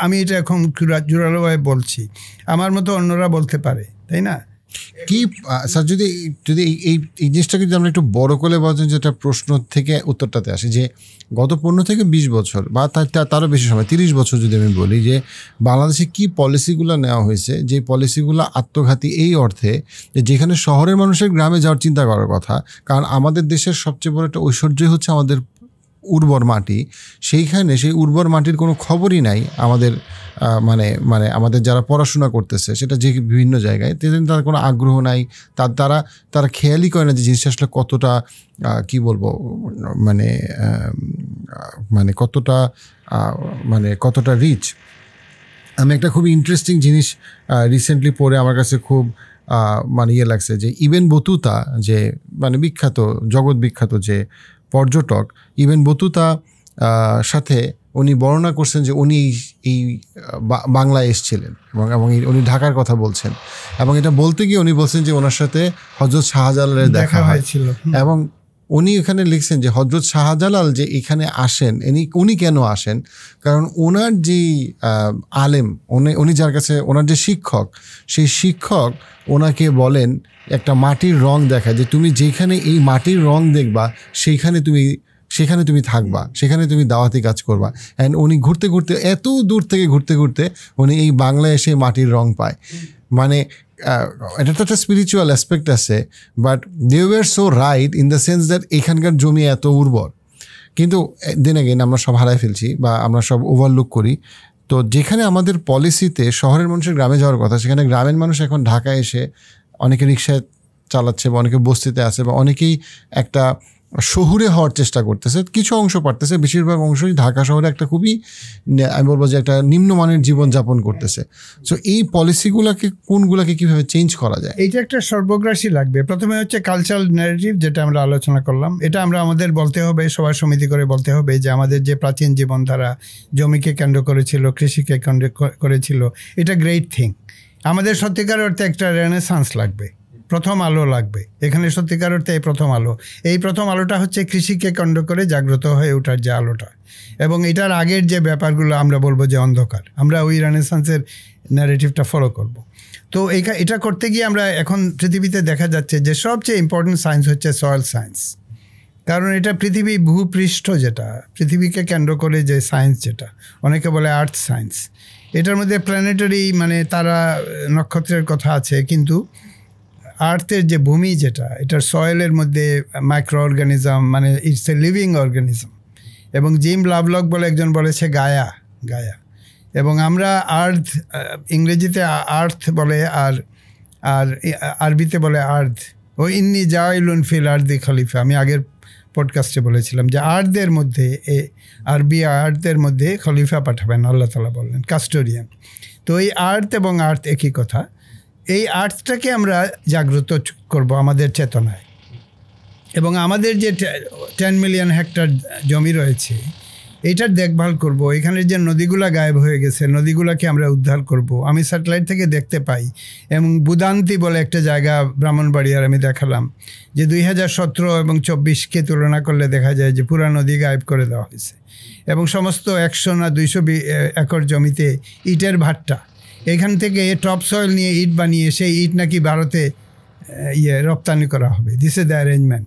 আমি এটা এখন জোরালোভাবে বলছি, আমার মতো অন্যরা বলতে পারে, তাই না? কি স্যার, যদি এই জিনিসটাকে যদি আমরা একটু বড় করে বলছেন, যেটা প্রশ্ন থেকে উত্তরটাতে আসে, যে গত 15 থেকে 20 বছর বা তারও বেশি সময়, 30 বছর যদি আমি বলি, যে বাংলাদেশে কি পলিসিগুলো নেওয়া হয়েছে, যে পলিসিগুলো আত্মঘাতী এই অর্থে যে যেখানে শহরের মানুষের গ্রামে যাওয়ার চিন্তা করার কথা, কারণ আমাদের দেশের সবচেয়ে বড় একটা ঐশ্বর্যই হচ্ছে আমাদের উর্বর মাটি। সেইখানে সেই উর্বর মাটির কোনো খবরই নাই আমাদের, মানে আমাদের যারা পড়াশোনা করতেছে, সেটা যে বিভিন্ন জায়গায়, তার কোনো আগ্রহ নাই, তারা খেয়ালই করে না যে জিনিসটা আসলে কতটা কি বলবো, মানে কতটা রিচ। আমি একটা খুব ইন্টারেস্টিং জিনিস রিসেন্টলি পড়ে আমার কাছে খুব ইয়ে লাগছে, যে ইবেন বতুতা, যে বিখ্যাত, জগৎ বিখ্যাত যে পর্যটক, ইবেন বতুতা সাথে উনি বর্ণনা করছেন যে উনি এই বাংলায় এসেছিলেন এবং উনি ঢাকার কথা বলছেন, এবং এটা বলতে গিয়ে উনি বলছেন যে ওনার সাথে হযরত শাহজালালের দেখা হয়েছিল, এবং উনি এখানে লিখছেন যে হজরত শাহজালাল যে এখানে আসেন উনি কেন আসেন, কারণ ওনার যে আলেম উনি যার কাছে ওনার যে শিক্ষক, সেই শিক্ষক ওনাকে বলেন একটা মাটির রং দেখায় যে তুমি যেখানে এই মাটির রং দেখবা সেখানে তুমি থাকবা, সেখানে তুমি দাওয়াতি কাজ করবা। অ্যান্ড উনি ঘুরতে ঘুরতে এত দূর থেকে ঘুরতে উনি এই বাংলায় এসে মাটির রং পায়। মানে এটা তো একটা স্পিরিচুয়াল অ্যাসপেক্ট আছে, but they were so right in the sense that এখানকার জমি এত উর্বর, কিন্তু দেন এগেইন আমরা সব হারাই ফেলছি বা আমরা সব ওভারলুক করি। তো যেখানে আমাদের পলিসিতে শহরের মানুষের গ্রামে যাওয়ার কথা, সেখানে গ্রামের মানুষ এখন ঢাকায় এসে অনেকে রিক্সায় চালাচ্ছে বা অনেকে বস্তিতে আছে বা অনেকেই একটা শহুরে হওয়ার চেষ্টা করতেছে, কিছু অংশ পারতেছে, বেশিরভাগ অংশই ঢাকা শহরে একটা খুবই আমি বলবো যে একটা নিম্নমানের জীবনযাপন করতেছে। সো এই পলিসিগুলোকে কোনগুলোকে কীভাবে চেঞ্জ করা যায়, এইটা একটা সর্বগ্রাসী লাগবে। প্রথমে হচ্ছে কালচারাল ন্যারেটিভ, যেটা আমরা আলোচনা করলাম। এটা আমাদের বলতে হবে, সভা সমিতি করে বলতে হবে যে আমাদের যে প্রাচীন জীবনধারা জমিকে কেন্দ্র করেছিল, কৃষিকে কেন্দ্র করেছিল, এটা গ্রেট থিং। আমাদের সত্যিকার অর্থে একটা রেনেসান্স লাগবে, প্রথম আলো লাগবে এখানে। সত্যিকার অর্থে এই প্রথম আলোটা হচ্ছে কৃষিকে কেন্দ্র করে জাগ্রত হয়ে ওঠার যে আলোটা, এবং এটার আগের যে ব্যাপারগুলো আমরা বলবো যে অন্ধকার, আমরা ওই রেনেসান্সের ন্যারেটিভটা ফলো করব। তো এটা করতে গিয়ে আমরা এখন পৃথিবীতে দেখা যাচ্ছে যে সবচেয়ে ইম্পর্টেন্ট সায়েন্স হচ্ছে সয়েল সায়েন্স, কারণ এটা পৃথিবী ভূপৃষ্ঠ, যেটা পৃথিবীকে কেন্দ্র করে যে সায়েন্স, যেটা অনেকে বলে আর্থ সায়েন্স। এটার মধ্যে প্ল্যানেটারি মানে তারা নক্ষত্রের কথা আছে, কিন্তু আর্থের যে ভূমি, যেটা এটার সয়েলের মধ্যে মাইক্রো অর্গানিজম, মানে ইটস এ লিভিং অর্গানিজম। এবং জিম লাভলক বলে একজন বলেছে গায়া, এবং আমরা আর্থ, ইংরেজিতে আর্থ বলে আর আরবিতে বলে আর্থ। ও ইন্নি জাইলুন ফিল আর্দি খলিফা, আমি আগের পডকাস্টে বলেছিলাম যে আর্থের মধ্যে আরবি আর্থের মধ্যে খলিফা পাঠাবেন আল্লাহ তাআলা বললেন, কাস্টোডিয়ান। তো এই আর্থ এবং আর্থ একই কথা। এই আর্থটাকে আমরা জাগ্রত করব আমাদের চেতনায়, এবং আমাদের যে 10 মিলিয়ন হেক্টর জমি রয়েছে এইটার দেখভাল করব। এখানে যে নদীগুলা গায়েব হয়ে গেছে, নদীগুলাকে আমরা উদ্ধার করব। আমি স্যাটেলাইট থেকে দেখতে পাই, এবং বুদান্তি বলে একটা জায়গা ব্রাহ্মণবাড়িয়ার আমি দেখালাম যে 2017 এবং 24কে তুলনা করলে দেখা যায় যে পুরা নদী গায়েব করে দেওয়া হয়েছে, এবং সমস্ত 100 না 200 একর জমিতে ইটের ভাট্টা, এখান থেকে টপ সয়েল নিয়ে ইট বানিয়ে সেই ইট নাকি ভারতে রপ্তানি করা হবে। This is the arrangement.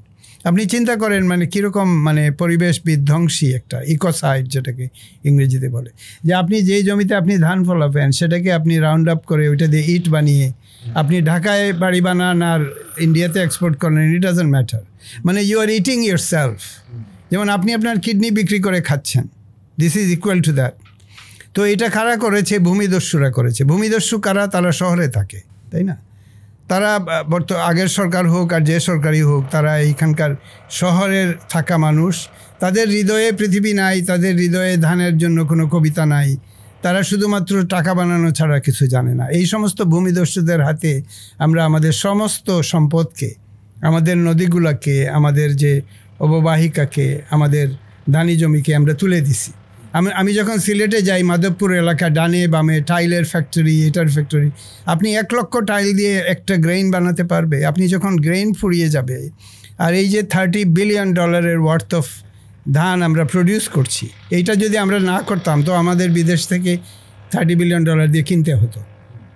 আপনি চিন্তা করেন মানে কীরকম মানে পরিবেশ বিধ্বংসী একটা ইকোসাইড, যেটাকে ইংরেজিতে বলে, যে আপনি যেই জমিতে আপনি ধান ফলাবেন সেটাকে আপনি রাউন্ড আপ করে ওইটা দিয়ে ইট বানিয়ে আপনি ঢাকায় বাড়ি বানান আর ইন্ডিয়াতে এক্সপোর্ট করেন, ইট ডাজন্ট ম্যাটার। মানে you are eating yourself. যেমন আপনি আপনার কিডনি বিক্রি করে খাচ্ছেন, this is equal to that. তো এটা কারা করেছে? ভূমিদস্যুরা করেছে। ভূমিদস্যু কারা? তারা শহরে থাকে, তাই না? তারা আগের সরকার হোক আর যে সরকারই হোক, তারা এইখানকার শহরের থাকা মানুষ, তাদের হৃদয়ে পৃথিবী নাই, তাদের হৃদয়ে ধানের জন্য কোনো কবিতা নাই, তারা শুধুমাত্র টাকা বানানো ছাড়া কিছু জানে না। এই সমস্ত ভূমিদস্যুদের হাতে আমরা আমাদের সমস্ত সম্পদকে, আমাদের নদীগুলোকে, আমাদের যে অববাহিকাকে, আমাদের ধানি জমিকে আমরা তুলে দিছি। আমি যখন সিলেটে যাই, মাধবপুর এলাকা, ডানে বামে টাইলের ফ্যাক্টরি, এটার ফ্যাক্টরি, আপনি 1 লক্ষ টাইল দিয়ে একটা গ্রেইন বানাতে পারবে? আপনি যখন গ্রেইন ফুরিয়ে যাবে, আর এই যে $30 বিলিয়ন ওয়ার্থ অফ ধান আমরা প্রডিউস করছি, এইটা যদি আমরা না করতাম তো আমাদের বিদেশ থেকে $30 বিলিয়ন দিয়ে কিনতে হতো,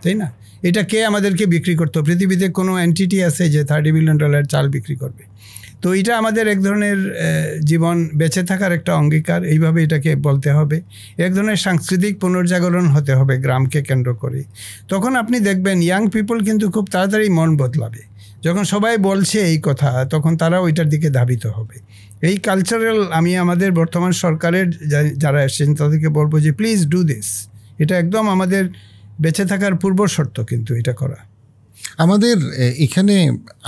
তাই না? এটা কে আমাদেরকে বিক্রি করতো? পৃথিবীতে কোনো এন্টিটি আছে যে $30 বিলিয়ন চাল বিক্রি করবে? তো এটা আমাদের এক ধরনের জীবন বেঁচে থাকার একটা অঙ্গীকার, এইভাবে এটাকে বলতে হবে। এক ধরনের সাংস্কৃতিক পুনর্জাগরণ হতে হবে গ্রামকে কেন্দ্র করে। তখন আপনি দেখবেন ইয়াং পিপল কিন্তু খুব তাড়াতাড়ি মন বদলাবে। যখন সবাই বলছে এই কথা, তখন তারা ওইটার দিকে ধাবিত হবে। এই কালচারাল, আমি আমাদের বর্তমান সরকারের যারা এসেছেন তাদেরকে বলবো যে প্লিজ ডু দিস। এটা একদম আমাদের বেঁচে থাকার পূর্ব শর্ত কিন্তু এটা করা। আমাদের এখানে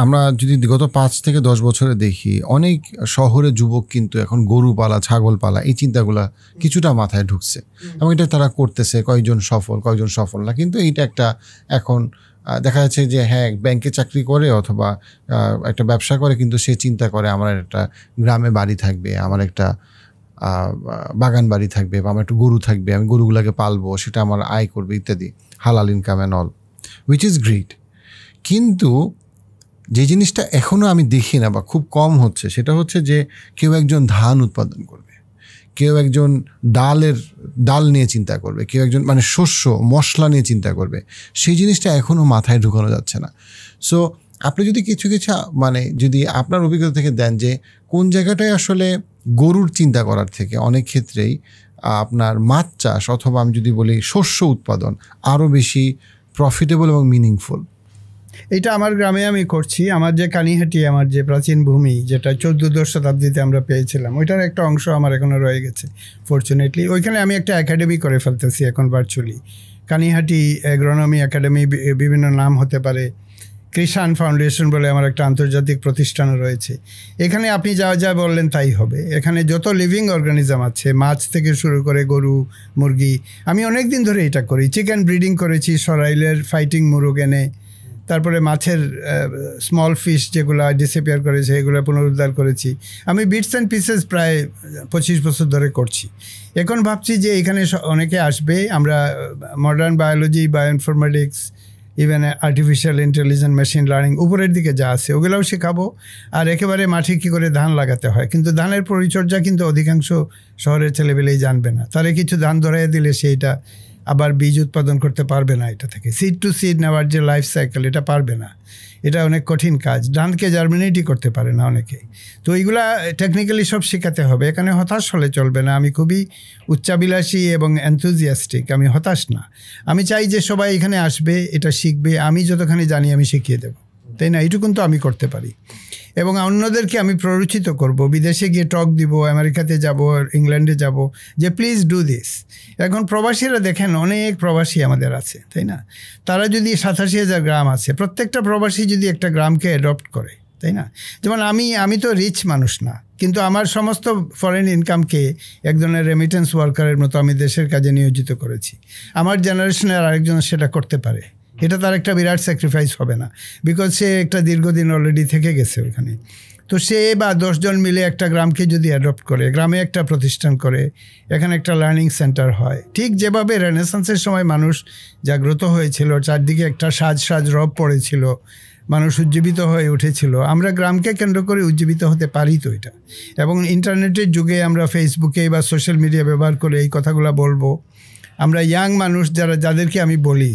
আমরা যদি গত 5 থেকে 10 বছরে দেখি, অনেক শহরে যুবক কিন্তু এখন গরু পালা, ছাগল পালা, এই চিন্তাগুলা কিছুটা মাথায় ঢুকছে, এবং এটা তারা করতেছে। কয়েকজন সফল না, কিন্তু এইটা একটা এখন দেখা যাচ্ছে যে হ্যাঁ, ব্যাংকে চাকরি করে অথবা একটা ব্যবসা করে, কিন্তু সে চিন্তা করে আমার একটা গ্রামে বাড়ি থাকবে, আমার একটা বাগান বাড়ি থাকবে, বা আমার একটু গরু থাকবে, আমি গরুগুলাকে পালবো, সেটা আমার আয় করবে ইত্যাদি, হালাল income and all, which is great. কিন্তু যে জিনিসটা এখনও আমি দেখি না বা খুব কম হচ্ছে, সেটা হচ্ছে যে কেউ একজন ধান উৎপাদন করবে, কেউ একজন ডাল নিয়ে চিন্তা করবে, কেউ একজন মানে শস্য মশলা নিয়ে চিন্তা করবে। সেই জিনিসটা এখনও মাথায় ঢুকানো যাচ্ছে না। সো আপনি যদি কিছু মানে যদি আপনার অভিজ্ঞতা থেকে দেন যে কোন জায়গাটায় আসলে গরুর চিন্তা করার থেকে অনেক ক্ষেত্রেই আপনার মাছ চাষ অথবা আমি যদি বলি শস্য উৎপাদন আরও বেশি প্রফিটেবল এবং মিনিংফুল। এটা আমার গ্রামে আমি করছি। আমার যে কানিহাটি, আমার যে প্রাচীন ভূমি, যেটা 14শ শতাব্দীতে আমরা পেয়েছিলাম, ওইটার একটা অংশ আমার এখনও রয়ে গেছে ফরচুনেটলি। ওইখানে আমি একটা একাডেমি করে ফেলতেছি এখন ভার্চুয়ালি। কানিহাটি অ্যাগ্রোনমি একাডেমি, বিভিন্ন নাম হতে পারে। কৃষাণ ফাউন্ডেশন বলে আমার একটা আন্তর্জাতিক প্রতিষ্ঠানও রয়েছে। এখানে আপনি যা বললেন তাই হবে। এখানে যত লিভিং অর্গানিজম আছে, মাছ থেকে শুরু করে গরু, মুরগি, আমি অনেক দিন ধরে এটা করি। চিকেন ব্রিডিং করেছি, সরাইলের ফাইটিং মুরগ এনে, তারপরে মাছের স্মল ফিশ যেগুলো ডিসঅ্যাপিয়ার করেছে এগুলো পুনরুদ্ধার করেছি। আমি বিটস অ্যান্ড পিসেস প্রায় 25 বছর ধরে করছি। এখন ভাবছি যে এখানে অনেকে আসবে, আমরা modern biology, bioinformatics, even artificial intelligence, machine learning, উপরের দিকে যা আছে ওগুলোও শেখাবো। আর একেবারে মাঠে কী করে ধান লাগাতে হয়, কিন্তু ধানের পরিচর্যা কিন্তু অধিকাংশ শহরের ছেলেবেলেই জানবে না। তারে কিছু ধান ধরাইয়া দিলে সেইটা আবার বীজ উৎপাদন করতে পারবে না। এটা থেকে সিড টু সিড নেওয়ার যে লাইফ সাইকেল, এটা পারবে না। এটা অনেক কঠিন কাজ। ধানকে জার্মিনেটই করতে পারে না অনেকে। তো এইগুলা টেকনিক্যালি সব শেখাতে হবে। এখানে হতাশ হলে চলবে না। আমি খুবই উচ্চাবিলাসী এবং এনথুজিয়াস্টিক, আমি হতাশ না। আমি চাই যে সবাই এখানে আসবে, এটা শিখবে। আমি যতখানি জানি আমি শিখিয়ে দেবো, তাই না? এইটুকুন তো আমি করতে পারি। এবং অন্যদেরকে আমি প্ররোচিত করব, বিদেশে গিয়ে টক দিব, আমেরিকাতে যাব, ইংল্যান্ডে যাব, যে প্লিজ ডু দিস। এখন প্রবাসীরা দেখেন, অনেক প্রবাসী আমাদের আছে, তাই না? তারা যদি 87,000 গ্রাম আছে, প্রত্যেকটা প্রবাসী যদি একটা গ্রামকে অ্যাডপ্ট করে, তাই না? যেমন আমি তো রিচ মানুষ না, কিন্তু আমার সমস্ত ফরেন ইনকামকে এক ধরনের রেমিটেন্স ওয়ার্কারের মতো আমি দেশের কাজে নিয়োজিত করেছি। আমার জেনারেশনের আরেকজন সেটা করতে পারে। এটা তার একটা বিরাট স্যাক্রিফাইস হবে না, বিকজ সে একটা দীর্ঘদিন অলরেডি থেকে গেছে ওখানে। তো সে বা 10 জন মিলে একটা গ্রামকে যদি অ্যাডপ্ট করে, গ্রামে একটা প্রতিষ্ঠান করে, এখানে একটা লার্নিং সেন্টার হয়, ঠিক যেভাবে রেনেসান্সের সময় মানুষ জাগ্রত হয়েছিল, চারদিকে একটা সাজ রব পড়েছিল, মানুষ উজ্জীবিত হয়ে উঠেছিল, আমরা গ্রামকে কেন্দ্র করে উজ্জীবিত হতে পারি তো এটা। এবং ইন্টারনেটের যুগে আমরা ফেসবুকে বা সোশ্যাল মিডিয়া ব্যবহার করে এই কথাগুলো বলবো। আমরা ইয়াং মানুষ যাদেরকে আমি বলি,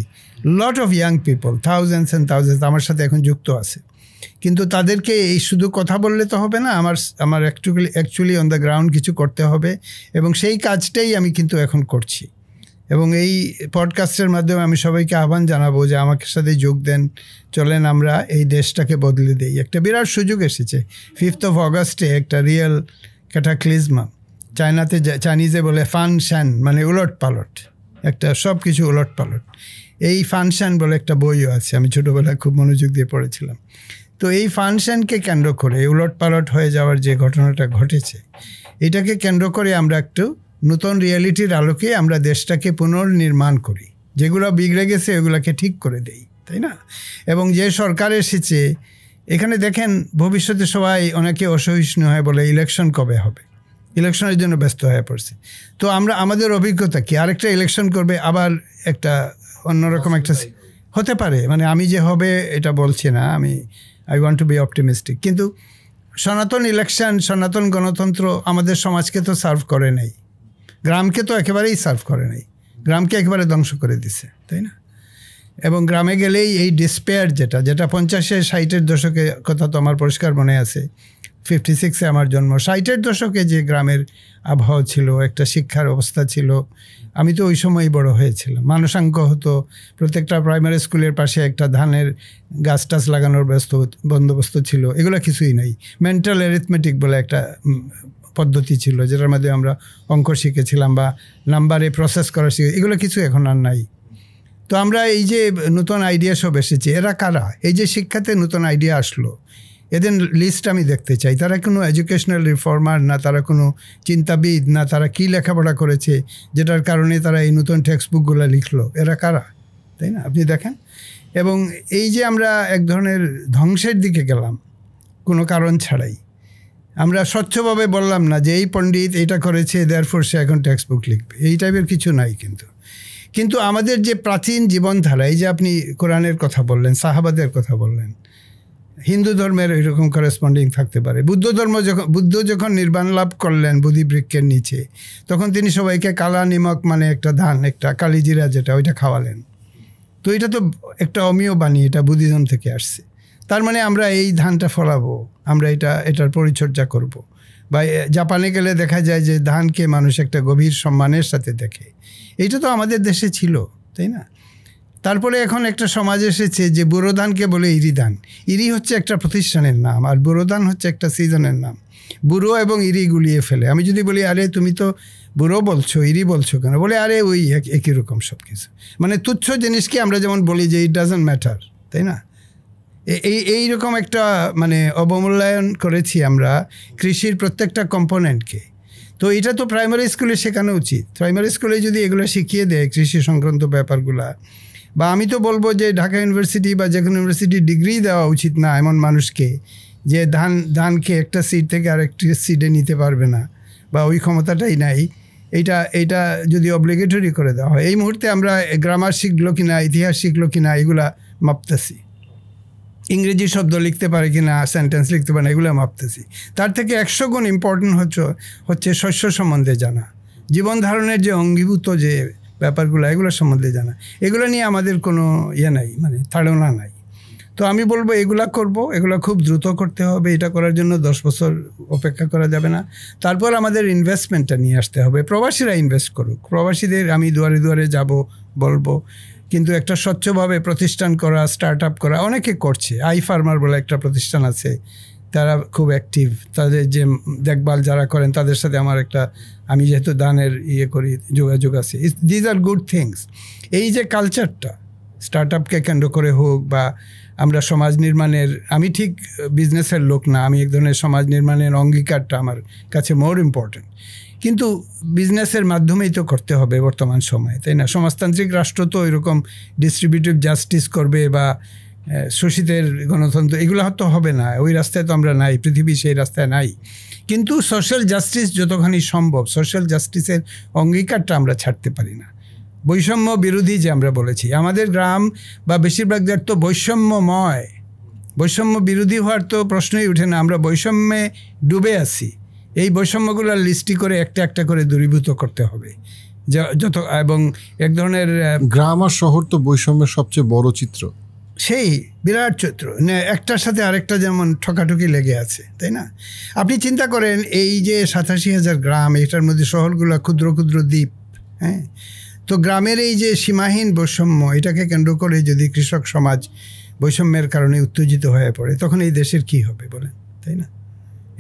lot of young people, thousands and thousands আমার সাথে এখন যুক্ত আছে, কিন্তু তাদেরকে এই শুধু কথা বললে তো হবে না, আমার অ্যাকচুয়ালি অন দ্য গ্রাউন্ড কিছু করতে হবে। এবং সেই কাজটাই আমি কিন্তু এখন করছি। এবং এই পডকাস্টের মাধ্যমে আমি সবাইকে আহ্বান জানাবো যে আমাকে সাথে যোগ দেন, চলেন আমরা এই দেশটাকে বদলে দিই। একটা বিরাট সুযোগ এসেছে 5th of August একটা রিয়েল ক্যাটাক্লিজমা। চাইনিজে বলে ফানশান, মানে উলট পালট, একটা সব কিছু উলট পালট। এই ফানশান বলে একটা বইও আছে, আমি ছোটোবেলায় খুব মনোযোগ দিয়ে পড়েছিলাম। তো এই ফানশানকে কেন্দ্র করে, উলট পালট হয়ে যাওয়ার যে ঘটনাটা ঘটেছে, এটাকে কেন্দ্র করে আমরা একটু নতুন রিয়ালিটির আলোকে আমরা দেশটাকে পুনর্নির্মাণ করি, যেগুলো বিগড়ে গেছে ওগুলোকে ঠিক করে দেই, তাই না? এবং যে সরকার এসেছে এখানে দেখেন, ভবিষ্যতে সবাই অনেকে অসহিষ্ণু হয় বলে ইলেকশন কবে হবে, ইলেকশনের জন্য ব্যস্ত হয়ে পড়ছে। তো আমাদের অভিজ্ঞতা কি, আরেকটা ইলেকশন করবে, আবার একটা অন্যরকম একটা হতে পারে। মানে আমি যে হবে এটা বলছি না, I want to B optimistic. কিন্তু সনাতন ইলেকশন, সনাতন গণতন্ত্র আমাদের সমাজকে তো সার্ভ করে নাই, গ্রামকে তো একেবারেই সার্ভ করে নাই, গ্রামকে একেবারে ধ্বংস করে দিছে, তাই না? এবং গ্রামে গেলেই এই ডিসপেয়ার যেটা 50-60-এর দশকে কথা তো আমার পরিষ্কার মনে আছে। 56-এ আমার জন্ম। 60-এর দশকে যে গ্রামের আবহাওয়া ছিল, একটা শিক্ষার অবস্থা ছিল, আমি তো ওই সময়ই বড় হয়েছিলাম। মানসাঙ্ক হতো, প্রত্যেকটা প্রাইমারি স্কুলের পাশে একটা ধানের গাছ টাছ লাগানোর বন্দোবস্ত ছিল। এগুলো কিছুই নাই। মেন্টাল অ্যারিথমেটিক বলে একটা পদ্ধতি ছিল, যেটার মধ্যে আমরা অঙ্ক শিখেছিলাম বা নাম্বারে প্রসেস করা শিখে, এগুলো কিছু এখন আর নাই। তো আমরা এই যে নতুন আইডিয়া সব এসেছে, এরা কারা? এই যে শিক্ষাতে নতুন আইডিয়া আসলো, এদের লিস্ট আমি দেখতে চাই। তারা কোনো এডুকেশনাল রিফর্মার না, তারা কোনো চিন্তাবিদ না, তারা কী লেখাপড়া করেছে যেটার কারণে তারা এই নতুন টেক্সট বুকগুলো লিখলো, এরা কারা, তাই না? আপনি দেখেন। এবং এই যে আমরা এক ধরনের ধ্বংসের দিকে গেলাম কোনো কারণ ছাড়াই, আমরা স্বচ্ছভাবে বললাম না যে এই পণ্ডিত এটা করেছে, দেয়ারফর সে এখন টেক্সট বুক লিখবে, এই টাইপের কিছু নাই। কিন্তু আমাদের যে প্রাচীন জীবনধারা, এই যে আপনি কোরআনের কথা বললেন, সাহাবাদের কথা বললেন, হিন্দু ধর্মের ওইরকম করেসপন্ডিং থাকতে পারে। বুদ্ধ যখন নির্বাণ লাভ করলেন বোধিবৃক্ষের নিচে, তখন তিনি সবাইকে কালা নিমক মানে একটা ধান, একটা কালিজিরা যেটা, ওইটা খাওয়ালেন। তো এটা তো একটা অমীয় বাণী, এটা বুদ্ধিজম থেকে আসছে। তার মানে আমরা এই ধানটা ফলাবো, আমরা এটার পরিচর্যা করব। বা জাপানে গেলে দেখা যায় যে ধানকে মানুষ একটা গভীর সম্মানের সাথে দেখে। এইটা তো আমাদের দেশে ছিল, তাই না? তারপরে এখন একটা সমাজ এসেছে যে বুড়ো ধানকে বলে ইরি ধান। ইরি হচ্ছে একটা প্রতিষ্ঠানের নাম, আর বুড়ো ধান হচ্ছে একটা সিজনের নাম। বুড়ো এবং ইরি গুলিয়ে ফেলে। আমি যদি বলি আরে তুমি তো বুড়ো বলছো, ইরি বলছো কেন, বলে আরে ওই একই রকম সব কিছু। মানে তুচ্ছ জিনিসকে আমরা যেমন বলি যে ইট ডাজন্ট ম্যাটার, তাই না? এইরকম একটা মানে অবমূল্যায়ন করেছি আমরা কৃষির প্রত্যেকটা কম্পোনেন্টকে। তো এটা তো প্রাইমারি স্কুলে শেখানো উচিত। প্রাইমারি স্কুলে যদি এগুলো শিখিয়ে দেয় কৃষি সংক্রান্ত ব্যাপারগুলা, বা আমি তো বলবো যে ঢাকা ইউনিভার্সিটি বা যে কোনো ইউনিভার্সিটি ডিগ্রি দেওয়া উচিত না এমন মানুষকে যে ধানকে একটা সিড থেকে আরেকটি সিডে নিতে পারবে না, বা ওই ক্ষমতাটাই নাই। এইটা যদি অব্লিগেটরি করে দেওয়া হয়। এই মুহূর্তে আমরা গ্রামার শিখলো কিনা, ইতিহাস শিখলো কিনা, এগুলা মাপতেছি। ইংরেজি শব্দ লিখতে পারে কিনা, সেন্টেন্স লিখতে পারে না, এগুলো মাপতেছি। তার থেকে 100 গুণ ইম্পর্টেন্ট হচ্ছে শস্য সম্বন্ধে জানা, জীবন ধারণের যে অঙ্গীভূত যে ব্যাপারগুলো, এগুলো সম্বন্ধে জানা। এগুলো নিয়ে আমাদের কোনো নাই, মানে ধারণা নাই। তো আমি বলবো এগুলা করব, এগুলো খুব দ্রুত করতে হবে। এটা করার জন্য 10 বছর অপেক্ষা করা যাবে না। তারপর আমাদের ইনভেস্টমেন্টটা নিয়ে আসতে হবে। প্রবাসীরা ইনভেস্ট করুক। প্রবাসীদের আমি দুয়ারে দুয়ারে যাব, বলবো। কিন্তু একটা স্বচ্ছভাবে প্রতিষ্ঠান করা, স্টার্ট আপ করা অনেকে করছে। আই ফার্মার বলে একটা প্রতিষ্ঠান আছে, তারা খুব অ্যাক্টিভ। তাদের যে দেখভাল যারা করেন তাদের সাথে আমি যেহেতু দানের করি, যোগাযোগ আছে। These are good things. এই যে কালচারটা স্টার্ট আপকে কেন্দ্র করে হোক, বা আমরা সমাজ নির্মাণের, আমি ঠিক বিজনেসের লোক না, আমি এক ধরনের সমাজ নির্মাণের অঙ্গীকারটা আমার কাছে মোর ইম্পর্টেন্ট। কিন্তু বিজনেসের মাধ্যমেই তো করতে হবে বর্তমান সময়ে, তাই না? সমাজতান্ত্রিক রাষ্ট্র তো এরকম ডিস্ট্রিবিউটিভ জাস্টিস করবে বা শোষিতের গণতন্ত্র, এগুলো হয়তো হবে না। ওই রাস্তায় তো আমরা নাই, পৃথিবী সেই রাস্তায় নাই। কিন্তু সোশ্যাল জাস্টিস যতখানি সম্ভব, সোশ্যাল জাস্টিসের অঙ্গীকারটা আমরা ছাড়তে পারি না। বৈষম্য বিরোধী যে আমরা বলেছি, আমাদের গ্রাম বা বেশিরভাগ দেশ তো বৈষম্যময়। বৈষম্য বিরোধী হওয়ার তো প্রশ্নই ওঠে না। আমরা বৈষম্যে ডুবে আছি। এই বৈষম্যগুলোর লিস্টি করে একটা একটা করে দূরীভূত করতে হবে এবং এক ধরনের গ্রাম আর শহর তো বৈষম্যের সবচেয়ে বড় চিত্র, সেই বিরাট চিত্র। একটার সাথে আরেকটা যেমন ঠকাঠকি লেগে আছে, তাই না? আপনি চিন্তা করেন এই যে 87,000 গ্রাম, এটার মধ্যে শহরগুলো ক্ষুদ্র ক্ষুদ্র দ্বীপ। হ্যাঁ, তো গ্রামের এই যে সীমাহীন বৈষম্য, এটাকে কেন্দ্র করে যদি কৃষক সমাজ বৈষম্যের কারণে উত্তেজিত হয়ে পড়ে, তখন এই দেশের কি হবে বলেন, তাই না?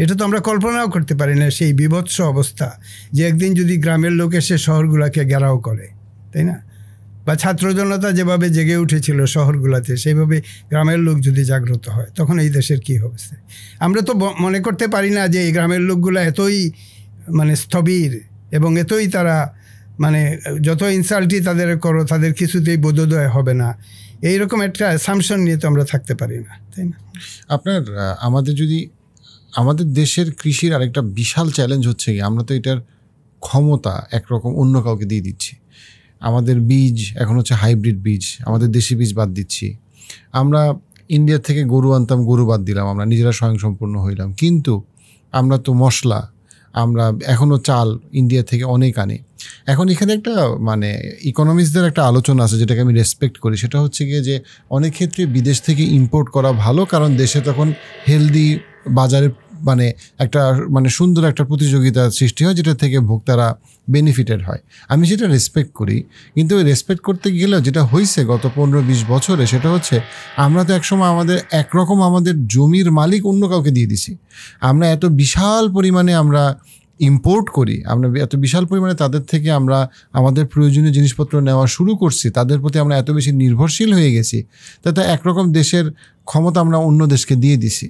এটা তো আমরা কল্পনাও করতে পারি না, সেই বিভৎস অবস্থা যে একদিন যদি গ্রামের লোক এসে শহরগুলোকে ঘেরাও করে, তাই না? বা ছাত্র জনতা যেভাবে জেগে উঠেছিল শহরগুলোতে, সেইভাবে গ্রামের লোক যদি জাগ্রত হয়, তখন এই দেশের কী হবে? আমরা তো মনে করতে পারি না যে এই গ্রামের লোকগুলো এতই মানে স্থবির এবং এতই তারা মানে যত ইনসাল্টই তাদের করো, তাদের কিছুতেই বোধোদয় হবে না। এইরকম একটা অ্যাসাম্পশন নিয়ে তো আমরা থাকতে পারি না, তাই না? আমাদের দেশের কৃষির আরেকটা বিশাল চ্যালেঞ্জ হচ্ছে কি, আমরা তো এটার ক্ষমতা একরকম অন্য কাউকে দিয়ে দিচ্ছি। আমাদের বীজ এখন হচ্ছে হাইব্রিড বীজ, আমাদের দেশি বীজ বাদ দিচ্ছি। আমরা ইন্ডিয়া থেকে গরু আনতাম, গরু বাদ দিলাম, আমরা নিজেরা স্বয়ংসম্পূর্ণ হইলাম। কিন্তু আমরা তো মশলা, আমরা এখনও চাল ইন্ডিয়া থেকে অনেক আনি। এখন এখানে একটা মানে ইকোনমিস্টদের একটা আলোচনা আছে যেটাকে আমি রেসপেক্ট করি, সেটা হচ্ছে গিয়ে যে অনেক ক্ষেত্রে বিদেশ থেকে ইম্পোর্ট করা ভালো, কারণ দেশে তখন হেলদি বাজারে মানে একটা মানে সুন্দর একটা প্রতিযোগিতার সৃষ্টি হয়, যেটা থেকে ভোক্তারা বেনিফিটেড হয়। আমি সেটা রেসপেক্ট করি, কিন্তু ওই রেসপেক্ট করতে গেলেও যেটা হয়েছে গত 15-20 বছরে, সেটা হচ্ছে আমরা তো একসময় আমাদের জমির মালিক অন্য কাউকে দিয়ে দিছি। আমরা এত বিশাল পরিমাণে আমরা ইম্পোর্ট করি, আমরা এত বিশাল পরিমাণে তাদের থেকে আমরা আমাদের প্রয়োজনীয় জিনিসপত্র নেওয়া শুরু করছি, তাদের প্রতি আমরা এত বেশি নির্ভরশীল হয়ে গেছি, তাতে একরকম দেশের ক্ষমতা আমরা অন্য দেশকে দিয়ে দিছি।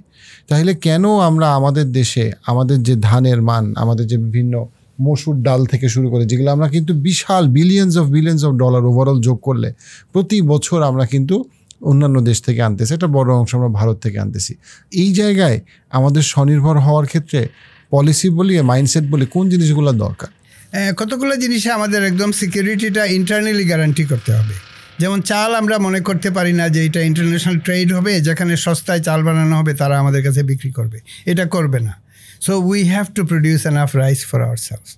তাহলে কেন আমরা আমাদের দেশে আমাদের যে ধানের মান, আমাদের যে বিভিন্ন মসুর ডাল থেকে শুরু করে যেগুলো আমরা কিন্তু বিশাল বিলিয়ন্স অফ ডলার ওভারঅল যোগ করলে প্রতি বছর আমরা কিন্তু অন্যান্য দেশ থেকে আনতেছি, একটা বড় অংশ আমরা ভারত থেকে আনতেছি। এই জায়গায় আমাদের স্বনির্ভর হওয়ার ক্ষেত্রে পলিসি বলি, মাইন্ডসেট বলি, কোন জিনিসগুলো দরকার? কতগুলো জিনিসে আমাদের একদম সিকিউরিটিটা ইন্টারনালি গ্যারান্টি করতে হবে। যেমন চাল আমরা মনে করতে পারি না যে এটা ইন্টারন্যাশনাল ট্রেড হবে, যেখানে সস্তায় চাল বানানো হবে তারা আমাদের কাছে বিক্রি করবে, এটা করবে না। So we have to produce enough rice for ourselves.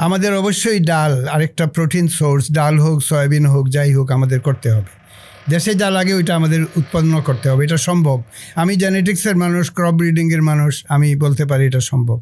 আমাদের অবশ্যই ডাল আরেকটা প্রোটিন সোর্স, ডাল হোক সয়াবিন হোক যাই হোক আমাদের করতে হবে। দেশে যা লাগে ওইটা আমাদের উৎপন্ন করতে হবে, এটা সম্ভব। আমি জেনেটিক্সের মানুষ, ক্রপ ব্রিডিংয়ের মানুষ, আমি বলতে পারি এটা সম্ভব।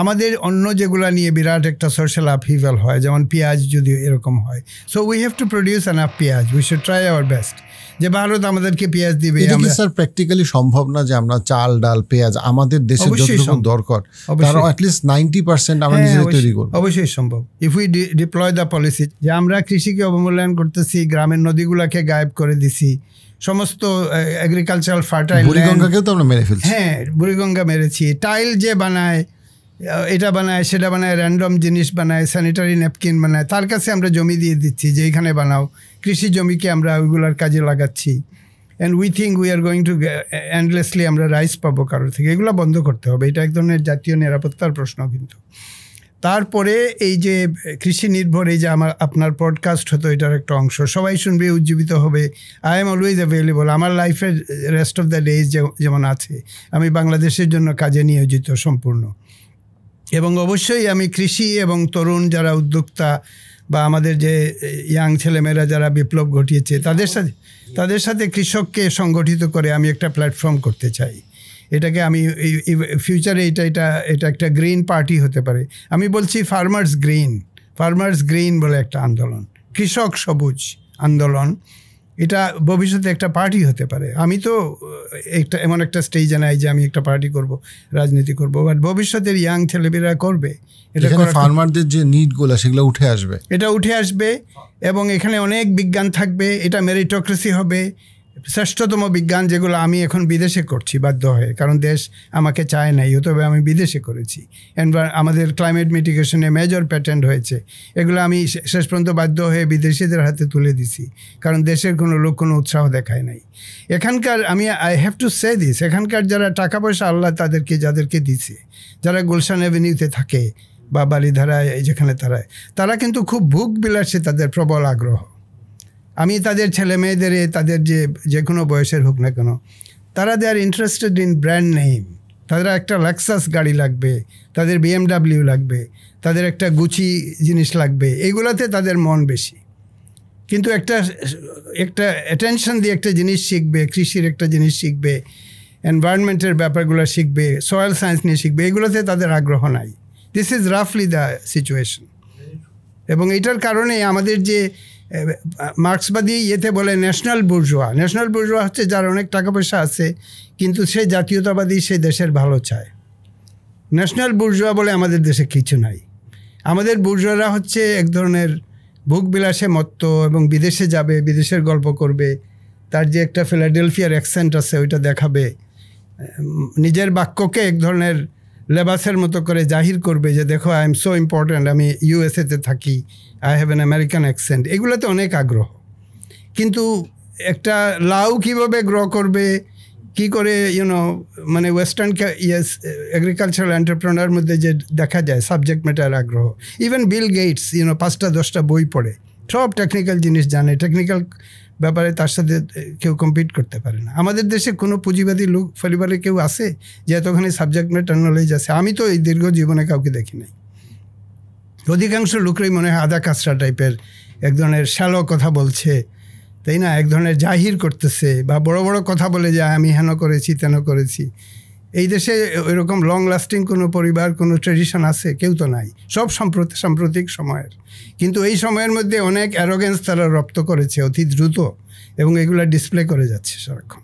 আমাদের অন্য যেগুলা নিয়ে বিরাট একটা সোশ্যাল আপহিভাল হয়, যেমন পেঁয়াজ যদি এরকম হয়, so we have to produce enough পেঁয়াজ, we should try our best. যে ভারত আমাদেরকে পেঁয়াজ দিবে, এটা কি স্যার প্র্যাকটিক্যালি সম্ভব না যে আমরা চাল ডাল পেঁয়াজ আমাদের দেশের যতটুকু দরকার তার অ্যাটলিস্ট 90% আমরা নিজেরা তৈরি করব? অবশ্যই সম্ভব, if we deploy the policy. যে আমরা কৃষিকে অবমূল্যায়ন করতেছি, গ্রামের নদীগুলাকে গায়েব করে দিছি, সমস্ত এগ্রিকালচারাল ফার্টাইল, বুড়িগঙ্গাকেও তো আমরা মেরে ফেলছি। হ্যাঁ, বুড়িগঙ্গা মেরেছি। টাইল যে বানায়, এটা বানায় সেটা বানায়, র্যান্ডম জিনিস বানায়, স্যানিটারি ন্যাপকিন বানায়, তার কাছে আমরা জমি দিয়ে দিচ্ছি যে এইখানে বানাও। কৃষি জমিকে আমরা ওইগুলোর কাজে লাগাচ্ছি, and we think we are going to endlessly আমরা রাইস পাবো কারোর থেকে। এগুলো বন্ধ করতে হবে, এটা এক ধরনের জাতীয় নিরাপত্তার প্রশ্ন। কিন্তু তারপরে এই যে কৃষি নির্ভর, এই যে আপনার পডকাস্ট হতো, এটার একটা অংশ, সবাই শুনবে, উজ্জীবিত হবে। I am always available. আমার লাইফের রেস্ট অফ দ্য ডেজ যেমন আছে, আমি বাংলাদেশের জন্য কাজে নিয়োজিত সম্পূর্ণ। এবং অবশ্যই আমি কৃষি এবং তরুণ যারা উদ্যোক্তা বা আমাদের যে ইয়াং ছেলেমেয়েরা যারা বিপ্লব ঘটিয়েছে তাদের সাথে কৃষককে সংগঠিত করে আমি একটা প্ল্যাটফর্ম করতে চাই। এটাকে আমি ফিউচারে এটা একটা গ্রিন পার্টি হতে পারে। আমি বলছি ফার্মার্স গ্রিন বলে একটা আন্দোলন, কৃষক সবুজ আন্দোলন, এটা ভবিষ্যতে একটা পার্টি হতে পারে। আমি তো এমন একটা স্টেজে নাই যে আমি একটা পার্টি করব, রাজনীতি করব, বাট ভবিষ্যতের ইয়াং ছেলেমেয়েরা করবে। এটা ফার্মারদের যে নিডগুলো সেগুলো উঠে আসবে এবং এখানে অনেক বিজ্ঞান থাকবে। এটা মেরিটোক্রেসি হবে, শ্রেষ্ঠতম বিজ্ঞান, যেগুলো আমি এখন বিদেশে করছি বাধ্য হয়ে, কারণ দেশ আমাকে চায় নাই, তবে আমি বিদেশে করেছি। আমাদের ক্লাইমেট মিটিগেশনে মেজর প্যাটেন্ট হয়েছে, এগুলো আমি শেষ পর্যন্ত বাধ্য হয়ে বিদেশিদের হাতে তুলে দিছি, কারণ দেশের কোনো লোক কোনো উৎসাহ দেখায় নাই। এখানকার I have to say this, এখানকার যারা টাকা পয়সা আল্লাহ যাদেরকে দিছে, যারা গুলশান অ্যাভিনিউতে থাকে বা বালিধারায়, যেখানে তারা কিন্তু খুব ভোগ বিলাসে তাদের প্রবল আগ্রহ। আমি তাদের ছেলে মেয়েদের, তাদের যে কোনো বয়সের হোক না কেন, তারা they are interested in brand name. তাদের একটা লাক্সাস গাড়ি লাগবে, তাদের BMW লাগবে, তাদের একটা গুচি জিনিস লাগবে, এগুলোতে তাদের মন বেশি। কিন্তু একটা অ্যাটেনশন দিয়ে একটা জিনিস শিখবে, কৃষির একটা জিনিস শিখবে, এনভায়রনমেন্টের ব্যাপারগুলো শিখবে, সয়েল সায়েন্স নিয়ে শিখবে, এগুলোতে তাদের আগ্রহ নাই। দিস ইজ রাফলি দ্য সিচুয়েশন। এবং এটার কারণে আমাদের যে মার্ক্সবাদী বলে ন্যাশনাল বুর্জোয়া হচ্ছে যার অনেক টাকা পয়সা আছে, কিন্তু সে জাতীয়তাবাদী, সে দেশের ভালো চায়। ন্যাশনাল বুর্জোয়া বলে আমাদের দেশে কিছু নাই। আমাদের বুর্জোয়ারা হচ্ছে এক ধরনের ভোগবিলাসে মত্ত এবং বিদেশে যাবে, বিদেশের গল্প করবে, তার যে একটা ফিলাডেলফিয়ার অ্যাকসেন্ট আছে ওইটা দেখাবে, নিজের বাক্যকে এক ধরনের লেবাসের মতো করে জাহির করবে যে দেখো আই এম সো ইম্পর্ট্যান্ট, আমি USA-তে থাকি, I have an American accent. এগুলোতে অনেক আগ্রহ, কিন্তু একটা লাউ কীভাবে গ্রো করবে, কি করে মানে ওয়েস্টার্ন এগ্রিকালচারাল এন্টারপ্রেনার মধ্যে যে দেখা যায় সাবজেক্ট ম্যাটার আগ্রহ। ইভেন বিল গেটস 5টা-10টা বই পড়ে, সব টেকনিক্যাল জিনিস জানে, টেকনিক্যাল ব্যাপারে তার সাথে কেউ কম্পিট করতে পারে না। আমাদের দেশে কোনো পুঁজিবাদী লোক পরিবারে কেউ আছে যে এতখানি সাবজেক্ট ম্যাটার নলেজ আছে? আমি তো এই দীর্ঘ জীবনে কাউকে দেখি নাই। অধিকাংশ লোকরাই মনে হয় আদা কাঁচরা টাইপের এক ধরনের শ্যালো কথা বলছে, তাই না, এক ধরনের জাহির করতেছে, বা বড় বড় কথা বলে যে আমি হেন করেছি তেন করেছি। এই দেশে ওইরকম লং লাস্টিং কোনো পরিবার, কোনো ট্রেডিশন আছে? কেউ তো নাই, সব সাম্প্রতিক সময়ের। কিন্তু এই সময়ের মধ্যে অনেক অ্যারোগেন্স তারা রপ্ত করেছে অতি দ্রুত, এবং এগুলো ডিসপ্লে করে যাচ্ছে সারাক্ষণ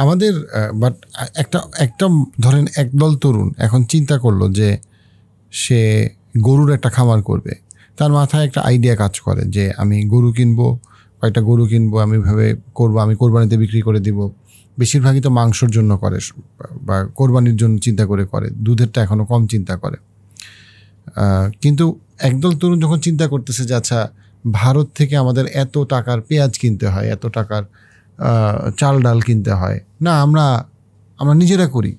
আমাদের। বাট একটা ধরেন একদল তরুণ এখন চিন্তা করলো যে সে গরুর একটা খামার করবে, তার মাথায় একটা আইডিয়া কাজ করে যে আমি গরু কিনবো, কয়েকটা গরু কিনবো, আমি ভাবে করবো, আমি কোরবানিতে বিক্রি করে দিব। বেশিরভাগই তো মাংসর জন্য করে বা কোরবানির জন্য চিন্তা করে, দুধেরটা এখনও কম চিন্তা করে। কিন্তু একদল তরুণ যখন চিন্তা করতেছে যে আচ্ছা ভারত থেকে আমাদের এত টাকার পেঁয়াজ কিনতে হয়, এত টাকার চাল ডাল কিনতে হয়, না আমরা নিজেরা করি,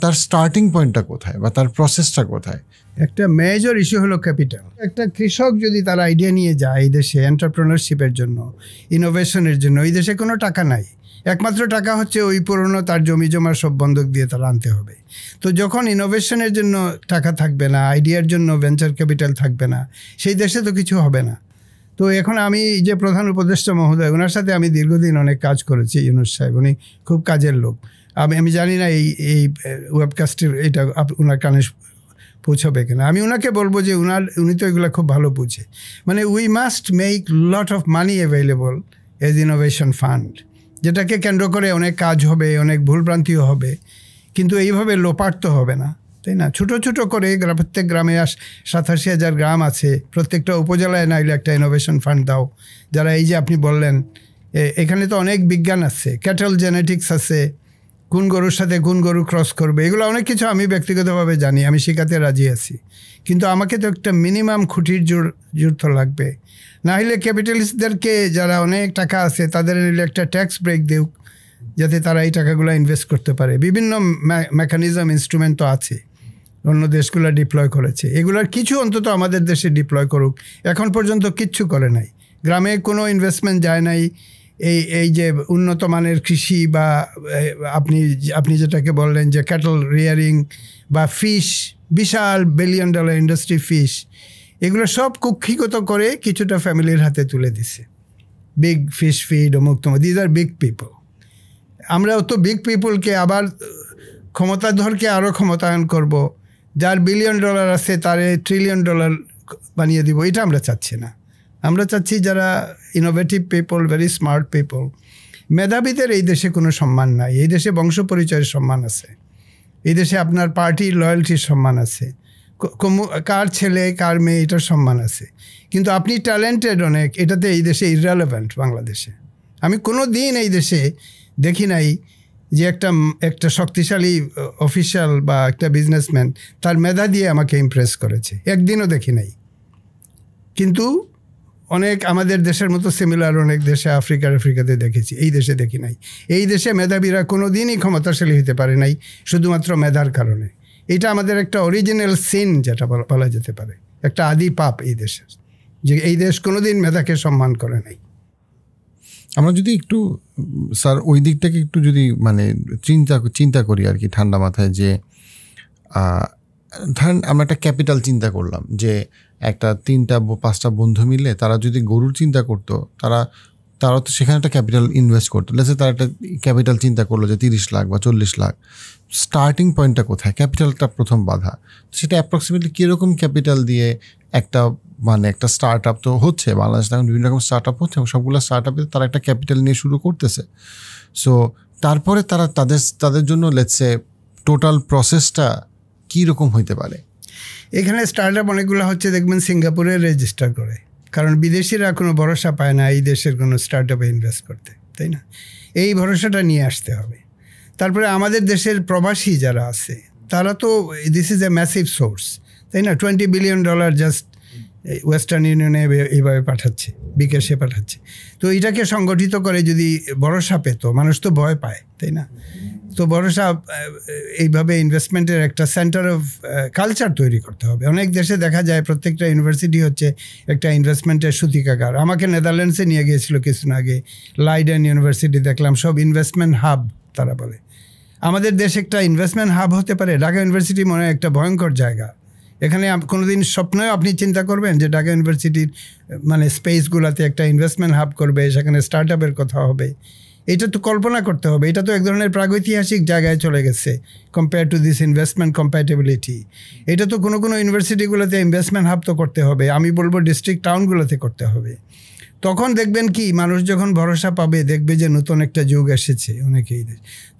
তার স্টার্টিং পয়েন্টটা কোথায় বা তার প্রসেসটা কোথায়? একটা মেজর ইস্যু হলো ক্যাপিটাল। একটা কৃষক যদি তার আইডিয়া নিয়ে যায় এই দেশে এন্টারপ্রেনারশিপের জন্য, ইনোভেশনের জন্য, এই দেশে কোনো টাকা নাই, একমাত্র টাকা হচ্ছে ওই পুরনো তার জমি জমা সব বন্ধক দিয়ে তারা আনতে হবে। তো যখন ইনোভেশনের জন্য টাকা থাকবে না, আইডিয়ার জন্য ভেঞ্চার ক্যাপিটাল থাকবে না, সেই দেশে তো কিছু হবে না। তো এখন আমি যে প্রধান উপদেষ্টা মহোদয়, ওনার সাথে আমি দীর্ঘদিন অনেক কাজ করেছি। ইউনূস সাহেব উনি খুব কাজের লোক। আমি জানি না এই ওয়েবকাস্টের এটা ওনার কানে পৌঁছাবে কিনা। আমি ওনাকে বলবো যে উনি তো এগুলো খুব ভালো বুঝে। মানে we must make lot of money available as innovation fund, যেটাকে কেন্দ্র করে অনেক কাজ হবে, অনেক ভুলভ্রান্তিও হবে, কিন্তু এইভাবে লোপাট তো হবে না, তাই না? ছোটো ছোটো করে প্রত্যেক গ্রামে 87,000 গ্রাম আছে, প্রত্যেকটা উপজেলায় নাইলে একটা ইনোভেশন ফান্ড দাও। যারা এই যে আপনি বললেন এখানে তো অনেক বিজ্ঞান আছে, ক্যাটল জেনেটিক্স আছে, কোন গরুর সাথে কোন গরু ক্রস করবে, এগুলো অনেক কিছু আমি ব্যক্তিগতভাবে জানি, আমি শেখাতে রাজি আছি। কিন্তু আমাকে তো একটা মিনিমাম খুঁটির জোর তো লাগবে। না হলে ক্যাপিটালিস্টদেরকে যারা অনেক টাকা আছে তাদের একটা ট্যাক্স ব্রেক দেউক, যাতে তারা এই টাকাগুলো ইনভেস্ট করতে পারে। বিভিন্ন মেকানিজম ইনস্ট্রুমেন্ট তো আছে, অন্য দেশগুলো ডিপ্লয় করেছে, এগুলোর কিছু অন্তত আমাদের দেশে ডিপ্লয় করুক। এখন পর্যন্ত কিচ্ছু করে নাই, গ্রামে কোনো ইনভেস্টমেন্ট যায় নাই। এই যে উন্নত মানের কৃষি বা আপনি যেটাকে বললেন যে ক্যাটল রিয়ারিং বা ফিশ, বিশাল $1 বিলিয়ন ইন্ডাস্ট্রি ফিশ, এগুলো সব কুক্ষিগত করে কিছুটা ফ্যামিলির হাতে তুলে দিছে। বিগ ফিশ ফিড অমুক তমুক, দিজ আর বিগ পিপল। আমরা অত বিগ পিপলকে আবার ক্ষমতাধরকে আরও ক্ষমতায়ন করব, যার $1 বিলিয়ন আছে তারে $1 ট্রিলিয়ন বানিয়ে দিব, এটা আমরা চাচ্ছি না। আমরা চাচ্ছি যারা innovative people, very smart people, মেধাবীদের এই দেশে কোনো সম্মান নাই। এই দেশে বংশ পরিচয়ের সম্মান আছে, এই দেশে আপনার পার্টির লয়্যালটির সম্মান আছে, কার ছেলে কার মেয়ে এটার সম্মান আছে। কিন্তু আপনি ট্যালেন্টেড অনেক, এটাতে এই দেশে ইররেলেভেন্ট। বাংলাদেশে আমি কোনো দিন এই দেশে দেখি নাই যে একটা শক্তিশালী অফিসিয়াল বা একটা বিজনেসম্যান তার মেধা দিয়ে আমাকে ইমপ্রেস করেছে, একদিনও দেখি নাই। কিন্তু অনেক আমাদের দেশের মতো সিমিলার অনেক দেশে আফ্রিকাতে দেখেছি, এই দেশে দেখি নাই। এই দেশে মেধাবীরা কোনো দিনই ক্ষমতাশালী হতে পারে নাই শুধুমাত্র মেধার কারণে। এটা আমাদের একটা অরিজিনাল সিন, যেটা বলা যেতে পারে, একটা আদি পাপ এই দেশের, যে এই দেশ কোনোদিন মেধাকে সম্মান করে নাই। আমরা যদি একটু স্যার ওই দিকটাকে একটু যদি মানে চিন্তা করি আর কি ঠান্ডা মাথায়, যে ধরেন আমরা একটা ক্যাপিটাল চিন্তা করলাম, যে একটা 3-5টা বন্ধু মিলে তারা যদি গরুর চিন্তা করতো, তারা তো সেখানে একটা ক্যাপিটাল ইনভেস্ট করতো। লেটস সে তারা একটা ক্যাপিটাল চিন্তা করলো যে 30 লাখ বা 40 লাখ। স্টার্টিং পয়েন্টটা কোথায়? ক্যাপিটালটা প্রথম বাধা। সেটা অ্যাপ্রক্সিমেটলি কীরকম ক্যাপিটাল দিয়ে একটা স্টার্ট আপ তো হচ্ছে বাংলাদেশে এখন বিভিন্ন রকম স্টার্ট আপ হচ্ছে, এবং সবগুলো স্টার্ট আপে তারা একটা ক্যাপিটাল নিয়ে শুরু করতেছে। সো তারপরে তারা তাদের জন্য লেটস সে টোটাল প্রসেসটা কীরকম হইতে পারে? এখানে স্টার্ট আপ অনেকগুলো হচ্ছে, দেখবেন সিঙ্গাপুরে রেজিস্টার করে, কারণ বিদেশিরা কোনো ভরসা পায় না এই দেশের কোনো স্টার্ট আপে ইনভেস্ট করতে, তাই না? এই ভরসাটা নিয়ে আসতে হবে। তারপরে আমাদের দেশের প্রবাসী যারা আছে তারা তো this is a massive source, তাই না? $20 বিলিয়ন জাস্ট ওয়েস্টার্ন ইউনিয়নে এইভাবে পাঠাচ্ছে, বিকাশে পাঠাচ্ছে। তো এটাকে সংগঠিত করে যদি ভরসা পেত, মানুষ তো ভয় পায়, তাই না? তো ভরসা এইভাবে ইনভেস্টমেন্টের একটা সেন্টার অফ কালচার তৈরি করতে হবে। অনেক দেশে দেখা যায় প্রত্যেকটা ইউনিভার্সিটি হচ্ছে একটা ইনভেস্টমেন্টের সূতিকাগার। আমাকে নেদারল্যান্ডসে নিয়ে গিয়েছিল কিছুদিন আগে, লাইডেন ইউনিভার্সিটি, দেখলাম সব ইনভেস্টমেন্ট হাব তারা বলে। আমাদের দেশ একটা ইনভেস্টমেন্ট হাব হতে পারে? ঢাকা ইউনিভার্সিটি মনে হয় একটা ভয়ঙ্কর জায়গা। এখানে কোনোদিন স্বপ্নেও আপনি চিন্তা করবেন যে ঢাকা ইউনিভার্সিটির মানে স্পেসগুলোতে একটা ইনভেস্টমেন্ট হাব করবে, সেখানে স্টার্ট আপের কথা হবে? এটা তো কল্পনা করতে হবে। এটা তো এক ধরনের প্রাগৈতিহাসিক জায়গায় চলে গেছে compare to this investment compatibility. এটা তো কোনো ইউনিভার্সিটিগুলোতে ইনভেস্টমেন্ট হাব তো করতে হবে, আমি বলবো ডিস্ট্রিক্ট টাউনগুলোতে করতে হবে। তখন দেখবেন কি, মানুষ যখন ভরসা পাবে, দেখবে যে নতুন একটা যুগ এসেছে অনেকেই,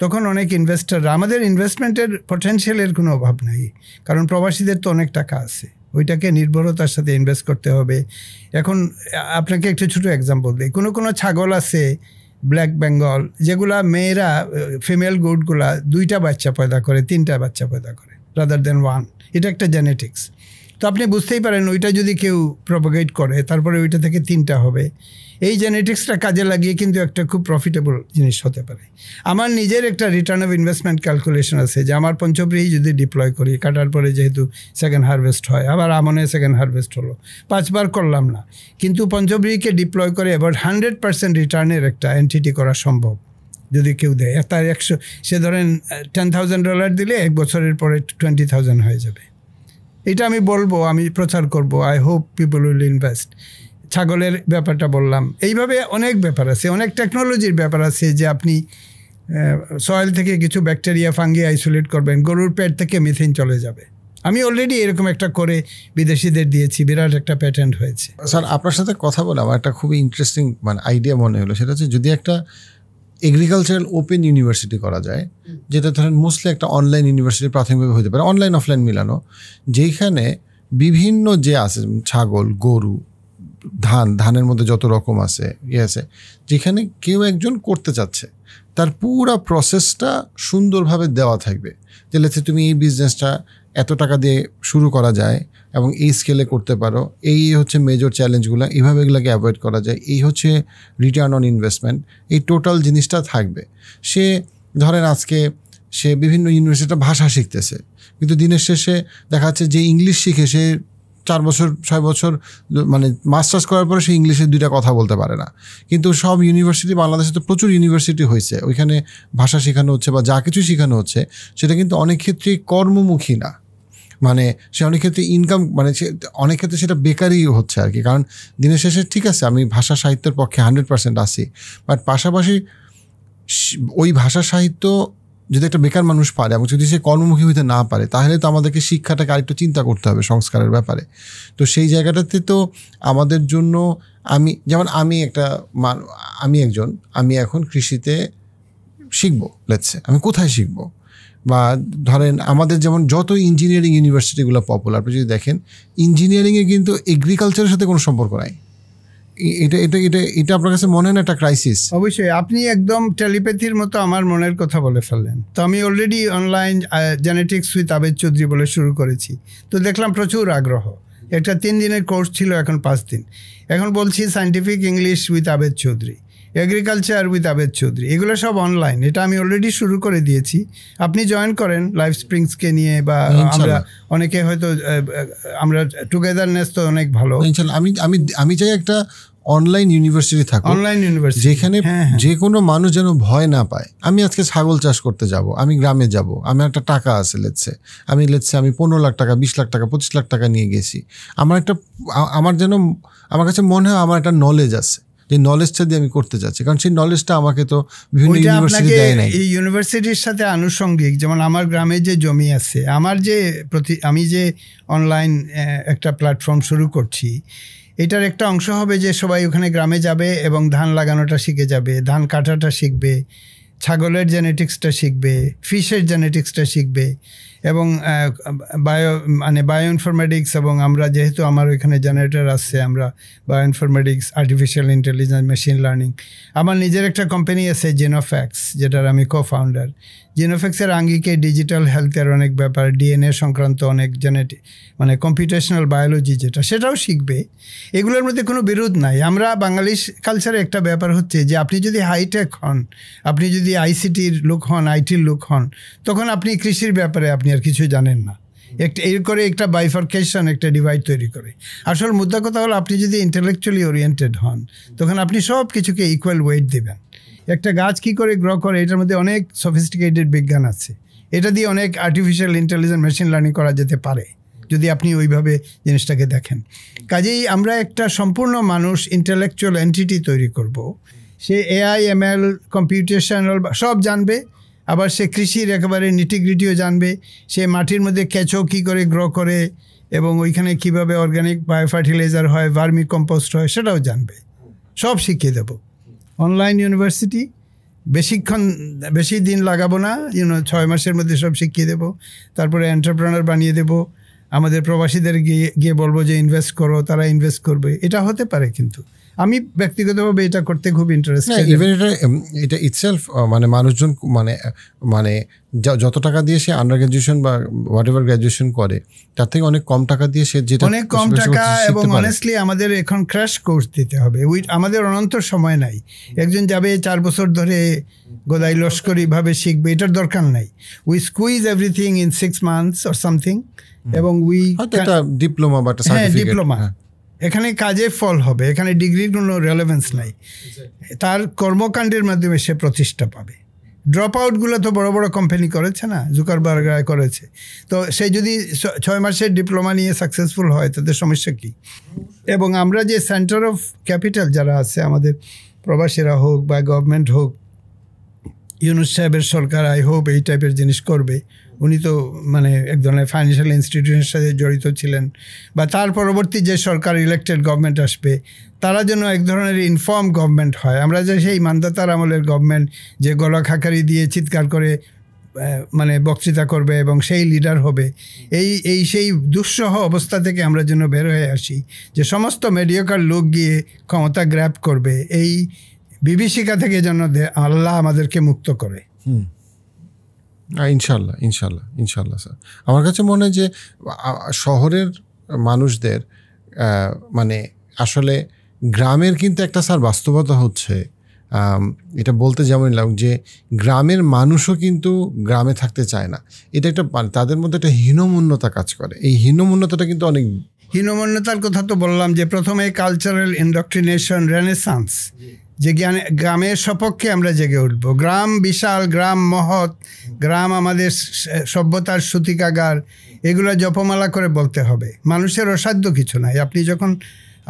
তখন অনেক ইনভেস্টাররা, আমাদের ইনভেস্টমেন্টের পটেনশিয়ালের কোনো অভাব নাই, কারণ প্রবাসীদের তো অনেক টাকা আছে, ওইটাকে নির্ভরতার সাথে ইনভেস্ট করতে হবে। এখন আপনাকে একটা ছোটো এক্সাম্পল দিই, কোনো ছাগল আছে ব্ল্যাক বেঙ্গল, যেগুলা মেয়েরা ফিমেল গোটগুলা 2টা বাচ্চা পয়দা করে, 3টা বাচ্চা পয়দা করে রাদার দেন 1। এটা একটা জেনেটিক্স। তো আপনি বুঝতেই পারেন ওইটা যদি কেউ প্রপাগেট করে তারপরে ওইটা থেকে 3টা হবে। এই জেনেটিক্সটা কাজে লাগিয়ে কিন্তু একটা খুব প্রফিটেবল জিনিস হতে পারে। আমার নিজের একটা রিটার্ন অফ ইনভেস্টমেন্ট ক্যালকুলেশন আছে যে আমার পঞ্চব্রীহি যদি ডিপ্লয় করি, কাটার পরে যেহেতু সেকেন্ড হারভেস্ট হয়, আবার আমনে সেকেন্ড হারভেস্ট হলো, 5 বার করলাম না, কিন্তু পঞ্চব্রীহিকে ডিপ্লয় করে এবার 100% রিটার্নের একটা এন্টিটি করা সম্ভব যদি কেউ দেয়। তার 100, সে ধরেন $10,000 দিলে 1 বছরের পরে 20,000 হয়ে যাবে। এটা আমি বলবো, আমি প্রচার করব, I hope people will invest. ছাগলের ব্যাপারটা বললাম, এইভাবে অনেক ব্যাপার আছে, অনেক টেকনোলজির ব্যাপার আছে যে আপনি সয়েল থেকে কিছু ব্যাকটেরিয়া ফাঙ্গি আইসোলেট করবেন, গরুর পেট থেকে মিথেন চলে যাবে। আমি অলরেডি এরকম একটা করে বিদেশিদের দিয়েছি, বিরাট একটা প্যাটেন্ট হয়েছে। স্যার আপনার সাথে কথা বলে আমার একটা খুবই ইন্টারেস্টিং আইডিয়া মনে হলো, সেটা হচ্ছে যদি একটা এগ্রিকালচারাল ওপেন ইউনিভার্সিটি করা যায়, যেটা ধরেন মোস্টলি একটা অনলাইন ইউনিভার্সিটি প্রাথমিকভাবে হতে পারে, অনলাইন অফলাইন মিলানো, যেখানে বিভিন্ন যে আছে ছাগল, গরু, ধানের মধ্যে যত রকম আছে আছে, যেখানে কেউ একজন করতে চাচ্ছে তার পুরো প্রসেসটা সুন্দরভাবে দেওয়া থাকবে, যে লেটসে তুমি এই বিজনেসটা এত টাকা দিয়ে শুরু করা যায় এবং এই স্কেলে করতে পারো, এই হচ্ছে মেজর চ্যালেঞ্জগুলো, এইভাবে এগুলোকে অ্যাভয়েড করা যায়, এই হচ্ছে রিটার্ন অন ইনভেস্টমেন্ট, এই টোটাল জিনিসটা থাকবে। সে ধরেন আজকে সে বিভিন্ন ইউনিভার্সিটিতে ভাষা শিখতেছে, কিন্তু দিনের শেষে দেখা যাচ্ছে যে ইংলিশ শিখে সে 4 বছর 6 বছর মাস্টার্স করার পরে সে ইংলিশে 2টা কথা বলতে পারে না। কিন্তু সব ইউনিভার্সিটি, বাংলাদেশে তো প্রচুর ইউনিভার্সিটি হয়েছে, ওইখানে ভাষা শেখানো হচ্ছে বা যা কিছু শেখানো হচ্ছে সেটা কিন্তু অনেক ক্ষেত্রেই কর্মমুখী না, সে অনেক ক্ষেত্রে ইনকাম সে অনেক ক্ষেত্রে সেটা বেকারই হচ্ছে আর কি। কারণ দিনের শেষে ঠিক আছে আমি ভাষা সাহিত্যের পক্ষে 100% আছি, বাট পাশাপাশি ওই ভাষা সাহিত্য যদি একটা বেকার মানুষ পারে এবং যদি সে কর্মমুখী হইতে না পারে, তাহলে তো আমাদেরকে শিক্ষাটাকে আরেকটু চিন্তা করতে হবে সংস্কারের ব্যাপারে। তো সেই জায়গাটাতে তো আমাদের জন্য আমি এখন কৃষিতে শিখবো, লেটসে আমি কোথায় শিখবো? বা ধরেন আমাদের যেমন যত ইঞ্জিনিয়ারিং ইউনিভার্সিটিগুলো পপুলার, আপনি যদি দেখেন ইঞ্জিনিয়ারিংয়ে কিন্তু এগ্রিকালচারের সাথে কোনো সম্পর্ক নাই। এটা আপনার কাছে মনে হয় না একটা ক্রাইসিস? অবশ্যই, আপনি একদম টেলিপ্যাথির মতো আমার মনের কথা বলে ফেললেন। তো আমি already online genetics with Abed Chowdhury বলে শুরু করেছি, তো দেখলাম প্রচুর আগ্রহ। একটা 3 দিনের কোর্স ছিল, এখন 5 দিন। এখন বলছি scientific English with Abed Chowdhury, agriculture with Abed Chowdhury, এগুলো সব অনলাইন। এটা আমি অলরেডি শুরু করে দিয়েছি, আপনি জয়েন করেন লাইফ স্প্রিংসকে নিয়ে, বা আমরা অনেকে হয়তো আমরা টুগেদারনেস তো অনেক ভালো। আমি চাই একটা অনলাইন ইউনিভার্সিটি থাকে, অনলাইন ইউনিভার্সিটি, যেখানে যে কোনো মানুষ যেন ভয় না পায়। আমি আজকে ছাগল চাষ করতে যাব, আমি গ্রামে যাব, আমি একটা টাকা আছে, লেটসে আমি 15 লাখ টাকা, 20 লাখ টাকা, 25 লাখ টাকা নিয়ে গেছি, আমার কাছে মনে হয় আমার একটা নলেজ আছে, যে নলেজটা দিয়ে আমি করতে যাচ্ছি, কারণ সেই নলেজটা আমাকে তো বিভিন্ন ইউনিভার্সিটি দেয় নাই। এই ইউনিভার্সিটির সাথে আনুষঙ্গিক, যেমন আমার গ্রামে যে জমি আছে, আমি যে অনলাইন একটা প্ল্যাটফর্ম শুরু করছি, এটার একটা অংশ হবে যে সবাই ওখানে গ্রামে যাবে এবং ধান লাগানোটা শিখে যাবে, ধান কাটাটা শিখবে, ছাগলের জেনেটিক্সটা শিখবে, ফিশের জেনেটিক্সটা শিখবে, এবং বায়ো ইনফরমেটিক্স, এবং আমরা যেহেতু আমার ওইখানে জেনারেটর আছে, আমরা bio informatics, artificial intelligence, machine learning. আমার নিজের একটা কোম্পানি আছে জেনোফ্যাক্স, যেটার আমি কো-ফাউন্ডার। জেনোফ্যাক্সের আঙ্গিকে ডিজিটাল হেলথের অনেক ব্যাপার, ডিএনএ সংক্রান্ত অনেক কম্পিউটেশনাল বায়োলজি সেটাও শিখবে। এগুলোর মধ্যে কোনো বিরোধ নাই। আমরা বাঙালি কালচারে একটা ব্যাপার হচ্ছে যে আপনি যদি হাইটেক হন, আপনি যদি আইসিটির লোক হন, আইটির লোক হন, তখন আপনি কৃষির ব্যাপারে আপনি আর কিছু জানেন না। একটা বাইফার্কেশন, একটা ডিভাইড তৈরি করে। আসল মুদ্রা কথা হলো, আপনি যদি ইন্টেলেকচুয়ালি ওরিয়েন্টেড হন, তখন আপনি সব কিছুকে ইকুয়াল ওয়েট দেবেন। একটা গাছ কী করে গ্রো করে, এটার মধ্যে অনেক সফিস্টিকেটেড বিজ্ঞান আছে, এটা দিয়ে অনেক আর্টিফিশিয়াল ইন্টেলিজেন্স, মেশিন লার্নিং করা যেতে পারে যদি আপনি ওইভাবে জিনিসটাকে দেখেন। কাজেই আমরা একটা সম্পূর্ণ মানুষ ইন্টেলেকচুয়াল এন্টিটি তৈরি করব। সে এআই, এমএল, কম্পিউটেশনাল সব জানবে, আবার সে কৃষির একেবারে নিটিগ্রিটিও জানবে, সে মাটির মধ্যে কেঁচো কী করে গ্রো করে এবং ওইখানে কিভাবে অর্গানিক বায়োফার্টিলাইজার হয়, ভার্মি কম্পোস্ট হয়, সেটাও জানবে। সব শিখিয়ে দেব। অনলাইন ইউনিভার্সিটি, বেশি দিন লাগাবো না, 6 মাসের মধ্যে সব শিখিয়ে দেবো। তারপরে এন্টারপ্রেনার বানিয়ে দেবো, আমাদের প্রবাসীদের গিয়ে বলবো যে ইনভেস্ট করো, তারা ইনভেস্ট করবে, এটা হতে পারে। কিন্তু আমি ব্যক্তিগতভাবে এটা করতে খুব ইন্টারেস্টেড। এটা ইটসেলফ মানে মানুষজন মানে যত টাকা দিয়ে সে আন্ডার গ্র্যাজুয়েশন বা হোয়াট এভার গ্র্যাজুয়েশন করে তার থেকে অনেক কম টাকা দিয়ে সে যেটা অনেক কম টাকা, এবং অনেস্টলি আমাদের এখন ক্র্যাশ কোর্স দিতে হবে। আমাদের অনন্ত সময় নাই। একজন যাবে 4 বছর ধরে গোদাই লস্করি ভাবে শিখবে, এটার দরকার নাই। We squeeze everything in 6 months or something, এবং ডিপ্লোমা বা ডিপ্লোমা, এখানে কাজে ফল হবে, এখানে ডিগ্রির কোনো রেলেভেন্স নাই। তার কর্মকাণ্ডের মাধ্যমে সে প্রতিষ্ঠা পাবে। ড্রপ আউটগুলো তো বড় বড় কোম্পানি করেছে না, জুকারবার্গ করেছে। তো সে যদি 6 মাসের ডিপ্লোমা নিয়ে সাকসেসফুল হয় তাদের সমস্যা কি? এবং আমরা যে সেন্টার অফ ক্যাপিটাল যারা আছে, আমাদের প্রবাসীরা হোক বা গভর্নমেন্ট হোক, ইউনুস সাহেবের সরকার আই হোপ এই টাইপের জিনিস করবে। উনি তো মানে এক ধরনের ফাইন্যান্সিয়াল ইনস্টিটিউশনের সাথে জড়িত ছিলেন, বা তার পরবর্তী যে সরকার ইলেক্টেড গভর্নমেন্ট আসবে তারা যেন এক ধরনের ইনফর্ম গভর্নমেন্ট হয়। আমরা যে সেই মান্দাতার আমলের গভর্নমেন্ট যে গলা খাকারি দিয়ে চিৎকার করে মানে বক্তৃতা করবে এবং সেই লিডার হবে, সেই দুঃসহ অবস্থা থেকে আমরা যেন বের হয়ে আসি, যে সমস্ত মেডিওকার লোক গিয়ে ক্ষমতা গ্র্যাব করবে, এই বিভীষিকা থেকে যেন আল্লাহ আমাদেরকে মুক্ত করে। ইনশাল্লাহ ইনশাল্লাহ ইনশাল্লাহ স্যার। আমার কাছে মনে হয় যে শহরের মানুষদের মানে আসলে গ্রামের কিন্তু একটা স্যার বাস্তবতা হচ্ছে, এটা বলতে যেমন লাগে যে গ্রামের মানুষও কিন্তু গ্রামে থাকতে চায় না। এটা একটা তাদের মধ্যে একটা হীনমন্যতা কাজ করে। এই হীনমন্যতাটা কিন্তু অনেক, হীনমন্যতার কথা তো বললাম যে প্রথমে কালচারাল ইন্ডক্ট্রিনেশন, রেনেসান্স, যে গ্রামের সপক্ষে আমরা জেগে উঠব। গ্রাম বিশাল, গ্রাম মহৎ, গ্রাম আমাদের সভ্যতার সূতিকাগার, এগুলো জপমালা করে বলতে হবে। মানুষের অসাধ্য কিছু নাই।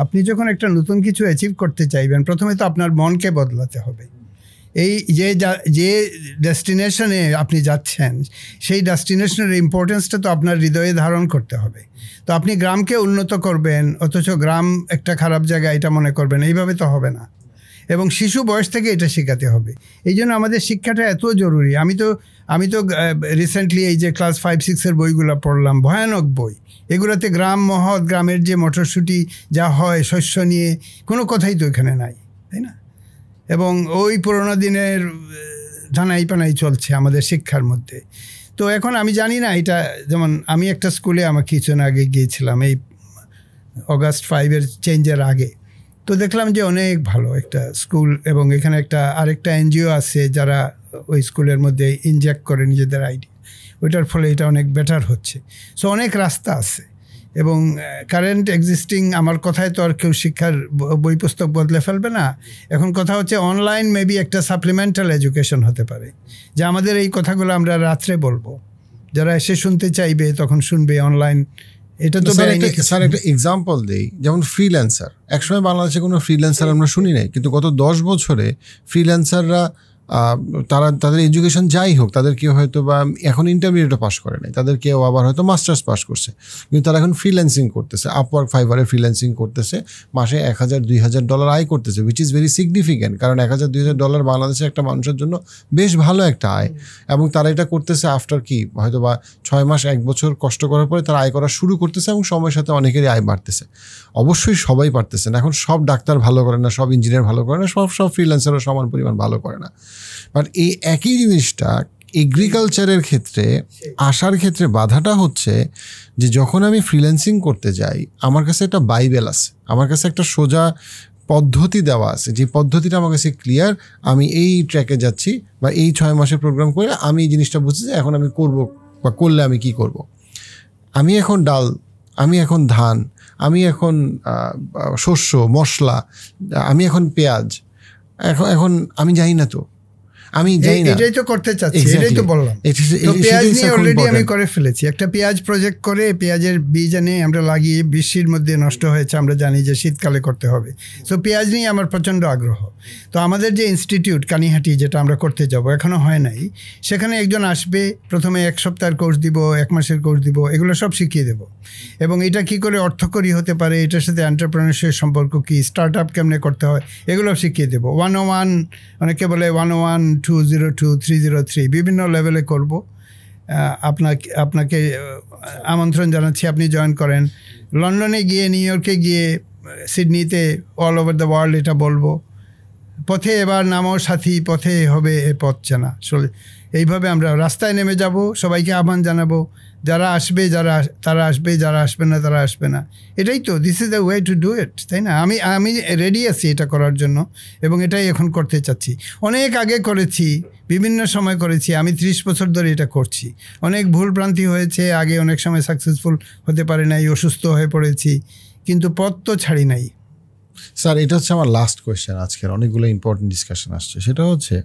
আপনি যখন একটা নতুন কিছু অ্যাচিভ করতে চাইবেন, প্রথমে তো আপনার মনকে বদলাতে হবে। এই যে ডেস্টিনেশনে আপনি যাচ্ছেন, সেই ডেস্টিনেশনের ইম্পর্টেন্সটা তো আপনার হৃদয়ে ধারণ করতে হবে। তো আপনি গ্রামকে উন্নত করবেন, অথচ গ্রাম একটা খারাপ জায়গা এটা মনে করবেন, এইভাবে তো হবে না। এবং শিশু বয়স থেকে এটা শেখাতে হবে। এই জন্য আমাদের শিক্ষাটা এত জরুরি। আমি তো রিসেন্টলি এই যে ক্লাস 5-6 বইগুলো পড়লাম, ভয়ানক বই। এগুলোতে গ্রাম মহৎ, গ্রামের যে মটরশুঁটি যা হয় শস্য নিয়ে কোনো কথাই তো এখানে নাই, তাই না? এবং ওই পুরোনো দিনের ধানাই পানাই চলছে আমাদের শিক্ষার মধ্যে। তো এখন আমি জানি না, এটা যেমন আমি একটা স্কুলে আমার কিছুদিন আগে গিয়েছিলাম, এই অগাস্ট 5 চেঞ্জের আগে। তো দেখলাম যে অনেক ভালো একটা স্কুল, এবং এখানে আরেকটা এনজিও আছে যারা ওই স্কুলের মধ্যে ইনজেক্ট করে নিজেদের আইডিয়া, ওইটার ফলে এটা অনেক বেটার হচ্ছে। সো অনেক রাস্তা আছে, এবং কারেন্ট এক্সিস্টিং আমার কথায় তো আর কেউ শিক্ষার বই পুস্তক বদলে ফেলবে না। এখন কথা হচ্ছে অনলাইন মেবি একটা সাপ্লিমেন্টাল এডুকেশন হতে পারে, যে আমাদের এই কথাগুলো আমরা রাত্রে বলবো, যারা এসে শুনতে চাইবে তখন শুনবে অনলাইন। এটা তো স্যার একটা এক্সাম্পল দেই, যেমন ফ্রিল্যান্সার। একসময় বাংলাদেশে কোনো ফ্রিল্যান্সার আমরা শুনি নাই, কিন্তু গত 10 বছরে ফ্রিল্যান্সাররা তাদের এডুকেশন যাই হোক, তাদের কেউ হয়তো বা এখন ইন্টারমিডিয়েটও পাস করে নাই, তাদের কেউ আবার হয়তো মাস্টার্স পাস করছে, কিন্তু তারা এখন ফ্রিল্যান্সিং করতেছে, আপওয়ার্ক, ফাইবারে ফ্রিল্যান্সিং করতেছে, মাসে $1000-2000 আয় করতেছে, উইচ ইজ ভেরি সিগনিফিক্যান্ট। কারণ $1000-2000 বাংলাদেশে একটা মানুষের জন্য বেশ ভালো একটা আয়, এবং তারা এটা করতেছে আফটার কি হয়তো বা 6 মাস 1 বছর কষ্ট করার পরে তারা আয় করা শুরু করতেছে, এবং সময়ের সাথে অনেকেরই আয় বাড়তেছে। অবশ্যই সবাই পারতেছে না, এখন সব ডাক্তার ভালো করে না, সব ইঞ্জিনিয়ার ভালো করে না, সব ফ্রিল্যান্সারও সমান পরিমাণ ভালো করে না। বাট এই একই জিনিসটা এগ্রিকালচারের ক্ষেত্রে আসার ক্ষেত্রে বাধাটা হচ্ছে যে যখন আমি ফ্রিল্যান্সিং করতে যাই, আমার কাছে একটা বাইবেল আছে, আমার কাছে একটা সোজা পদ্ধতি দেওয়া আছে, যে পদ্ধতিটা আমার কাছে ক্লিয়ার, আমি এই ট্র্যাকে যাচ্ছি বা এই 6 মাসের প্রোগ্রাম করে আমি এই জিনিসটা বুঝছি যে এখন আমি করব বা করলে আমি কি করব। আমি এখন ডাল, আমি এখন ধান, আমি এখন শস্য মশলা, আমি এখন পেঁয়াজ, এখন আমি জানি না, তো আমি জানি না, এটাই তো করতে চাচ্ছি, এটাই তো বললাম। তো পেঁয়াজ নিয়ে অলরেডি আমি করে ফেলেছি, একটা পেঁয়াজ প্রজেক্ট করে পেঁয়াজের বীজ এনে আমরা লাগিয়ে বৃষ্টির মধ্যে নষ্ট হয়েছে, আমরা জানি যে শীতকালে করতে হবে। সো পেঁয়াজ নিয়ে আমার প্রচণ্ড আগ্রহ। তো আমাদের যে ইনস্টিটিউট কানিহাটি, যেটা আমরা করতে যাব, এখনও হয় নাই, সেখানে একজন আসবে, প্রথমে 1 সপ্তাহের কোর্স দিব, 1 মাসের কোর্স দিব, এগুলো সব শিখিয়ে দেব। এবং এটা কি করে অর্থকরী হতে পারে, এটার সাথে এন্টারপ্রেনারশিপের সম্পর্ক কি, স্টার্ট আপ কেমনে করতে হয়, এগুলো শিখিয়ে দেবো। 101, অনেকে বলে 101, 202, 303, বিভিন্ন লেভেলে করব। আপনাকে আমন্ত্রণ জানাচ্ছি, আপনি জয়েন করেন। লন্ডনে গিয়ে, নিউ ইয়র্কে গিয়ে, সিডনিতে, অল ওভার দ্য ওয়ার্ল্ড এটা বলবো। পথে এবার নামও সাথী, পথে হবে এ পথ চেনা। এইভাবে আমরা রাস্তায় নেমে যাব, সবাইকে আহ্বান জানাবো। যারা আসবে তারা আসবে, যারা আসবে না তারা আসবে না। এটাই তো, this is the way to do it, তাই না? আমি রেডি আছি এটা করার জন্য, এবং এটাই এখন করতে চাচ্ছি। অনেক আগে করেছি, বিভিন্ন সময় করেছি, আমি 30 বছর ধরে এটা করছি। অনেক ভুলভ্রান্তি হয়েছে, আগে অনেক সময় সাকসেসফুল হতে পারে নাই, অসুস্থ হয়ে পড়েছি, কিন্তু পথ তো ছাড়ি নাই। স্যার, এটা হচ্ছে আমার লাস্ট কোয়েশ্চেন আজকের, অনেকগুলো ইম্পর্টেন্ট ডিসকাশন আসছে। সেটা হচ্ছে,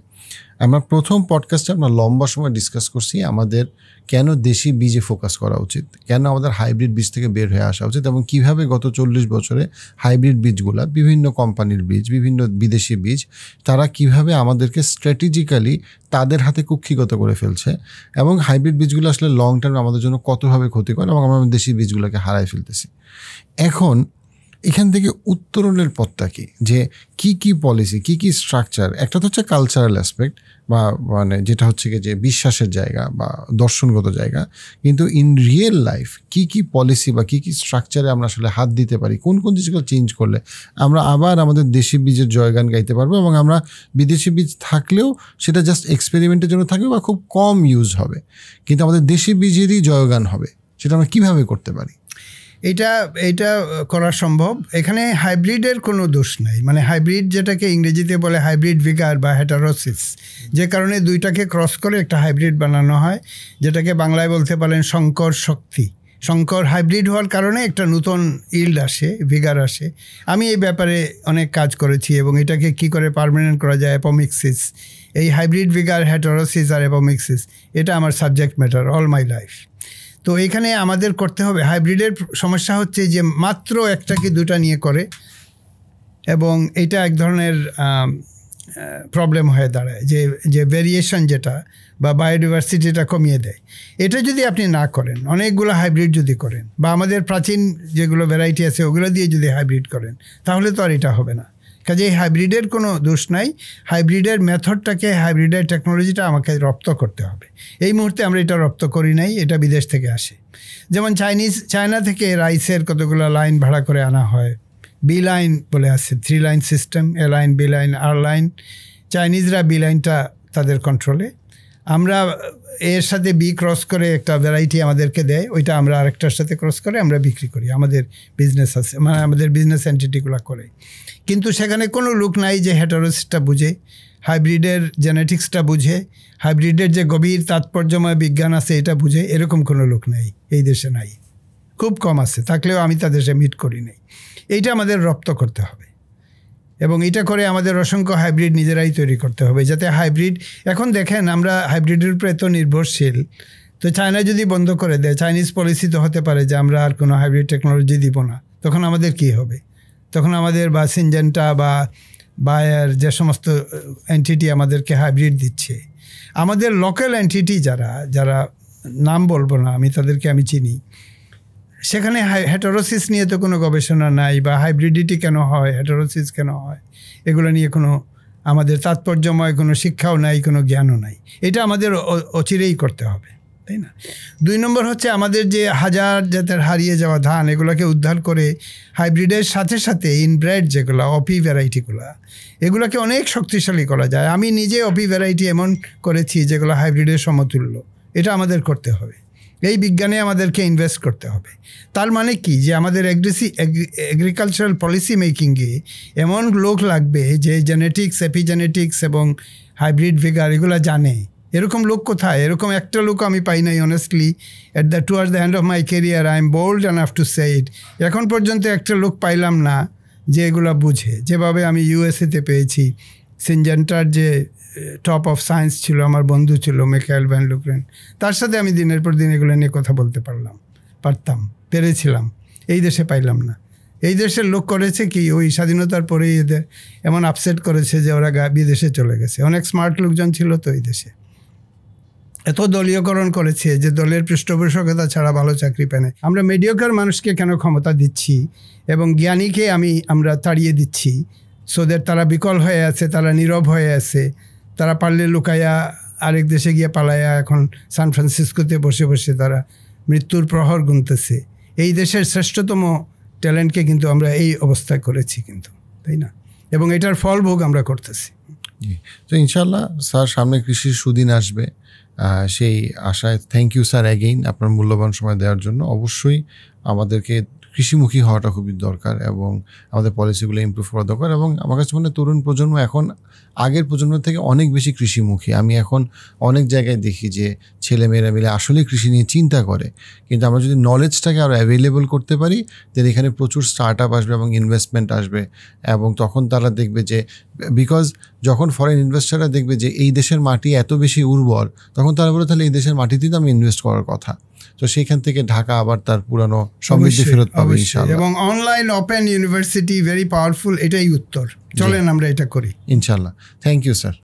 আমরা প্রথম পডকাস্টে আমরা লম্বা সময় ডিসকাস করছি আমাদের কেন দেশি বীজে ফোকাস করা উচিত, কেন আমাদের হাইব্রিড বীজ থেকে বের হয়ে আসা উচিত, এবং কিভাবে গত 40 বছরে হাইব্রিড বীজগুলা, বিভিন্ন কোম্পানির বীজ, বিভিন্ন বিদেশি বীজ, তারা কিভাবে আমাদেরকে স্ট্র্যাটেজিক্যালি তাদের হাতে কুক্ষিগত করে ফেলছে, এবং হাইব্রিড বীজগুলো আসলে লং টার্ম আমাদের জন্য কতভাবে ক্ষতিকর, এবং আমরা দেশি বীজগুলোকে হারাই ফেলতেছি। এখন এখান থেকে উত্তরণের পথটা কি, যে কি কি পলিসি, কি কি স্ট্রাকচার? একটা তো হচ্ছে কালচারাল অ্যাসপেক্ট, বা মানে যেটা হচ্ছে কি যে বিশ্বাসের জায়গা বা দর্শনগত জায়গা, কিন্তু ইন রিয়েল লাইফ কি কি পলিসি বা কি কি স্ট্রাকচারে আমরা আসলে হাত দিতে পারি, কোন কোন জিনিসগুলো চেঞ্জ করলে আমরা আবার আমাদের দেশি বীজের জয়গান গাইতে পারবো, এবং আমরা বিদেশি বীজ থাকলেও সেটা জাস্ট এক্সপেরিমেন্টের জন্য থাকবে বা খুব কম ইউজ হবে, কিন্তু আমাদের দেশি বীজেরই জয়গান হবে, সেটা আমরা কীভাবে করতে পারি? এটা করা সম্ভব। এখানে হাইব্রিডের কোনো দোষ নাই। মানে হাইব্রিড যেটাকে ইংরেজিতে বলে হাইব্রিড ভিগার বা হেটারোসিস, যে কারণে দুইটাকে ক্রস করে একটা হাইব্রিড বানানো হয়, যেটাকে বাংলায় বলতে পারেন শঙ্কর শক্তি। শঙ্কর হাইব্রিড হওয়ার কারণে একটা নতুন ইল্ড আসে, ভিগার আসে। আমি এই ব্যাপারে অনেক কাজ করেছি, এবং এটাকে কি করে পার্মানেন্ট করা যায়, অ্যাপোমিক্সিস, এই হাইব্রিড ভিগার, হেটারোসিস আর অ্যাপোমিক্সিস, এটা আমার subject matter all my life. তো এখানে আমাদের করতে হবে, হাইব্রিডের সমস্যা হচ্ছে যে মাত্র একটা কি দুটা নিয়ে করে, এবং এটা এক ধরনের প্রবলেম হয়ে দাঁড়ায়, যে ভেরিয়েশন যেটা বা বায়োডিভার্সিটিটা কমিয়ে দেয়। এটা যদি আপনি না করেন, অনেকগুলো হাইব্রিড যদি করেন, বা আমাদের প্রাচীন যেগুলো ভ্যারাইটি আছে ওগুলো দিয়ে যদি হাইব্রিড করেন, তাহলে তো আর এটা হবে না। কাজে হাইব্রিডের কোনো দোষ নাই। হাইব্রিডের মেথডটাকে, হাইব্রিডের টেকনোলজিটা আমাকে রপ্ত করতে হবে। এই মুহূর্তে আমরা এটা রপ্ত করি নাই, এটা বিদেশ থেকে আসে। যেমন চায়না থেকে রাইসের কতগুলো লাইন ভাড়া করে আনা হয়, বি লাইন বলে আছে, 3 লাইন সিস্টেম, এ লাইন, বি লাইন, আর লাইন। চাইনিজরা বি লাইনটা তাদের কন্ট্রোলে, আমরা এর সাথে বি ক্রস করে একটা ভ্যারাইটি আমাদেরকে দেয়, ওইটা আমরা আরেকটার সাথে ক্রস করে আমরা বিক্রি করি, আমাদের বিজনেস আছে, মানে আমাদের বিজনেস এন্টিটিগুলো করে। কিন্তু সেখানে কোনো লোক নাই যে হেটারোসিসটা বুঝে, হাইব্রিডের জেনেটিক্সটা বুঝে, হাইব্রিডের যে গভীর তাৎপর্যময় বিজ্ঞান আছে এটা বুঝে, এরকম কোনো লোক নাই এই দেশে, নাই, খুব কম আছে, থাকলেও আমি তাদের সাথে মিট করি নাই। এইটা আমাদের রপ্ত করতে হবে, এবং এটা করে আমাদের অসংখ্য হাইব্রিড নিজেরাই তৈরি করতে হবে, যাতে হাইব্রিড, এখন দেখেন আমরা হাইব্রিডের উপরে এত নির্ভরশীল, তো চায়না যদি বন্ধ করে দেয়, চাইনিজ পলিসি তো হতে পারে যে আমরা আর কোনো হাইব্রিড টেকনোলজি দিব না, তখন আমাদের কি হবে? তখন আমাদের বা সিনজেন্টা বা বায়ার যে সমস্ত এন্টিটি আমাদেরকে হাইব্রিড দিচ্ছে, আমাদের লোকাল এন্টিটি যারা নাম বলবো না আমি, তাদেরকে আমি চিনি, সেখানে হেটারোসিস নিয়ে তো কোনো গবেষণা নাই, বা হাইব্রিডিটি কেন হয়, হেটারোসিস কেন হয়, এগুলো নিয়ে কোনো আমাদের তাৎপর্যময় কোনো শিক্ষাও নাই, কোনো জ্ঞানও নাই। এটা আমাদের অচিরেই করতে হবে, তাই না? 2 নম্বর হচ্ছে আমাদের যে হাজার জাতের হারিয়ে যাওয়া ধান, এগুলোকে উদ্ধার করে হাইব্রিডের সাথে সাথে ইনব্রেড যেগুলো অপি ভ্যারাইটিগুলো, এগুলোকে অনেক শক্তিশালী করা যায়। আমি নিজে অপি ভ্যারাইটি এমন করেছি যেগুলো হাইব্রিডের সমতুল্য। এটা আমাদের করতে হবে, এই বিজ্ঞানে আমাদেরকে ইনভেস্ট করতে হবে। তার মানে কি, যে আমাদের এগ্রিকালচারাল পলিসি মেকিংয়ে এমন লোক লাগবে যে জেনেটিক্স, এপিজেনেটিক্স এবং হাইব্রিড ভিগার এগুলো জানে। এরকম লোক কোথায়? এরকম একটা লোক আমি পাই নাই honestly. Towards the end of my career I am bold enough to say it, এখন পর্যন্ত একটা লোক পাইলাম না যে এগুলো বুঝে, যেভাবে আমি ইউএসএতে পেয়েছি। সিনজেন্টার যে টপ অফ সায়েন্স ছিল, আমার বন্ধু ছিল মিকাইল ভ্যান লুক্রেন, তার সাথে আমি দিনের পর দিন এগুলো নিয়ে কথা বলতে পেরেছিলাম। এই দেশে পাইলাম না। এই দেশের লোক করেছে কি, ওই স্বাধীনতার পরেই এদের এমন আপসেট করেছে যে ওরা বিদেশে চলে গেছে। অনেক স্মার্ট লোকজন ছিল তো এই দেশে, এত দলীয়করণ করেছে যে দলের পৃষ্ঠপোষকতা ছাড়া ভালো চাকরি পেনে। আমরা মিডিওকার মানুষকে কেন ক্ষমতা দিচ্ছি এবং জ্ঞানীকে আমরা তাড়িয়ে দিচ্ছি, সোদের তারা বিকল হয়ে আছে, তারা নীরব হয়ে আছে, তারা পারলে লুকায়া আরেক দেশে গিয়ে পালায়া এখন সান ফ্রান্সিসকোতে বসে বসে তারা মৃত্যুর প্রহর গুনতেছে, এই দেশের শ্রেষ্ঠতম ট্যালেন্টকে কিন্তু আমরা এই অবস্থায় করেছি কিন্তু, তাই না? এবং এটার ফল ভোগ আমরা করতেছি। তো ইনশাল্লাহ স্যার সামনে কৃষির সুদিন আসবে, সেই আশায় থ্যাংক ইউ স্যার অ্যাগেইন আপনার মূল্যবান সময় দেওয়ার জন্য। অবশ্যই আমাদেরকে কৃষিমুখী হওয়াটা খুবই দরকার এবং আমাদের পলিসিগুলো ইমপ্রুভ করা দরকার। এবং আমার কাছে মনে হয় তরুণ প্রজন্ম এখন আগের প্রজন্মের থেকে অনেক বেশি কৃষিমুখী। আমি এখন অনেক জায়গায় দেখি যে ছেলেমেয়েরা মিলে আসলেই কৃষি নিয়ে চিন্তা করে, কিন্তু আমরা যদি নলেজটাকে আরও অ্যাভেলেবল করতে পারি তাহলে এখানে প্রচুর স্টার্ট আপ আসবে এবং ইনভেস্টমেন্ট আসবে। এবং তখন তারা দেখবে যে, বিকজ যখন ফরেন ইনভেস্টাররা দেখবে যে এই দেশের মাটি এত বেশি উর্বর, তখন তারা বলে তাহলে এই দেশের মাটিতেই তো আমি ইনভেস্ট করার কথা। তো সেইখান থেকে ঢাকা আবার তার পুরানো সমৃদ্ধি ফেরত পাবে ইনশাআল্লাহ। এবং online open university very powerful, এটাই উত্তর। চলেন আমরা এটা করি ইনশাআল্লাহ। Thank you sir.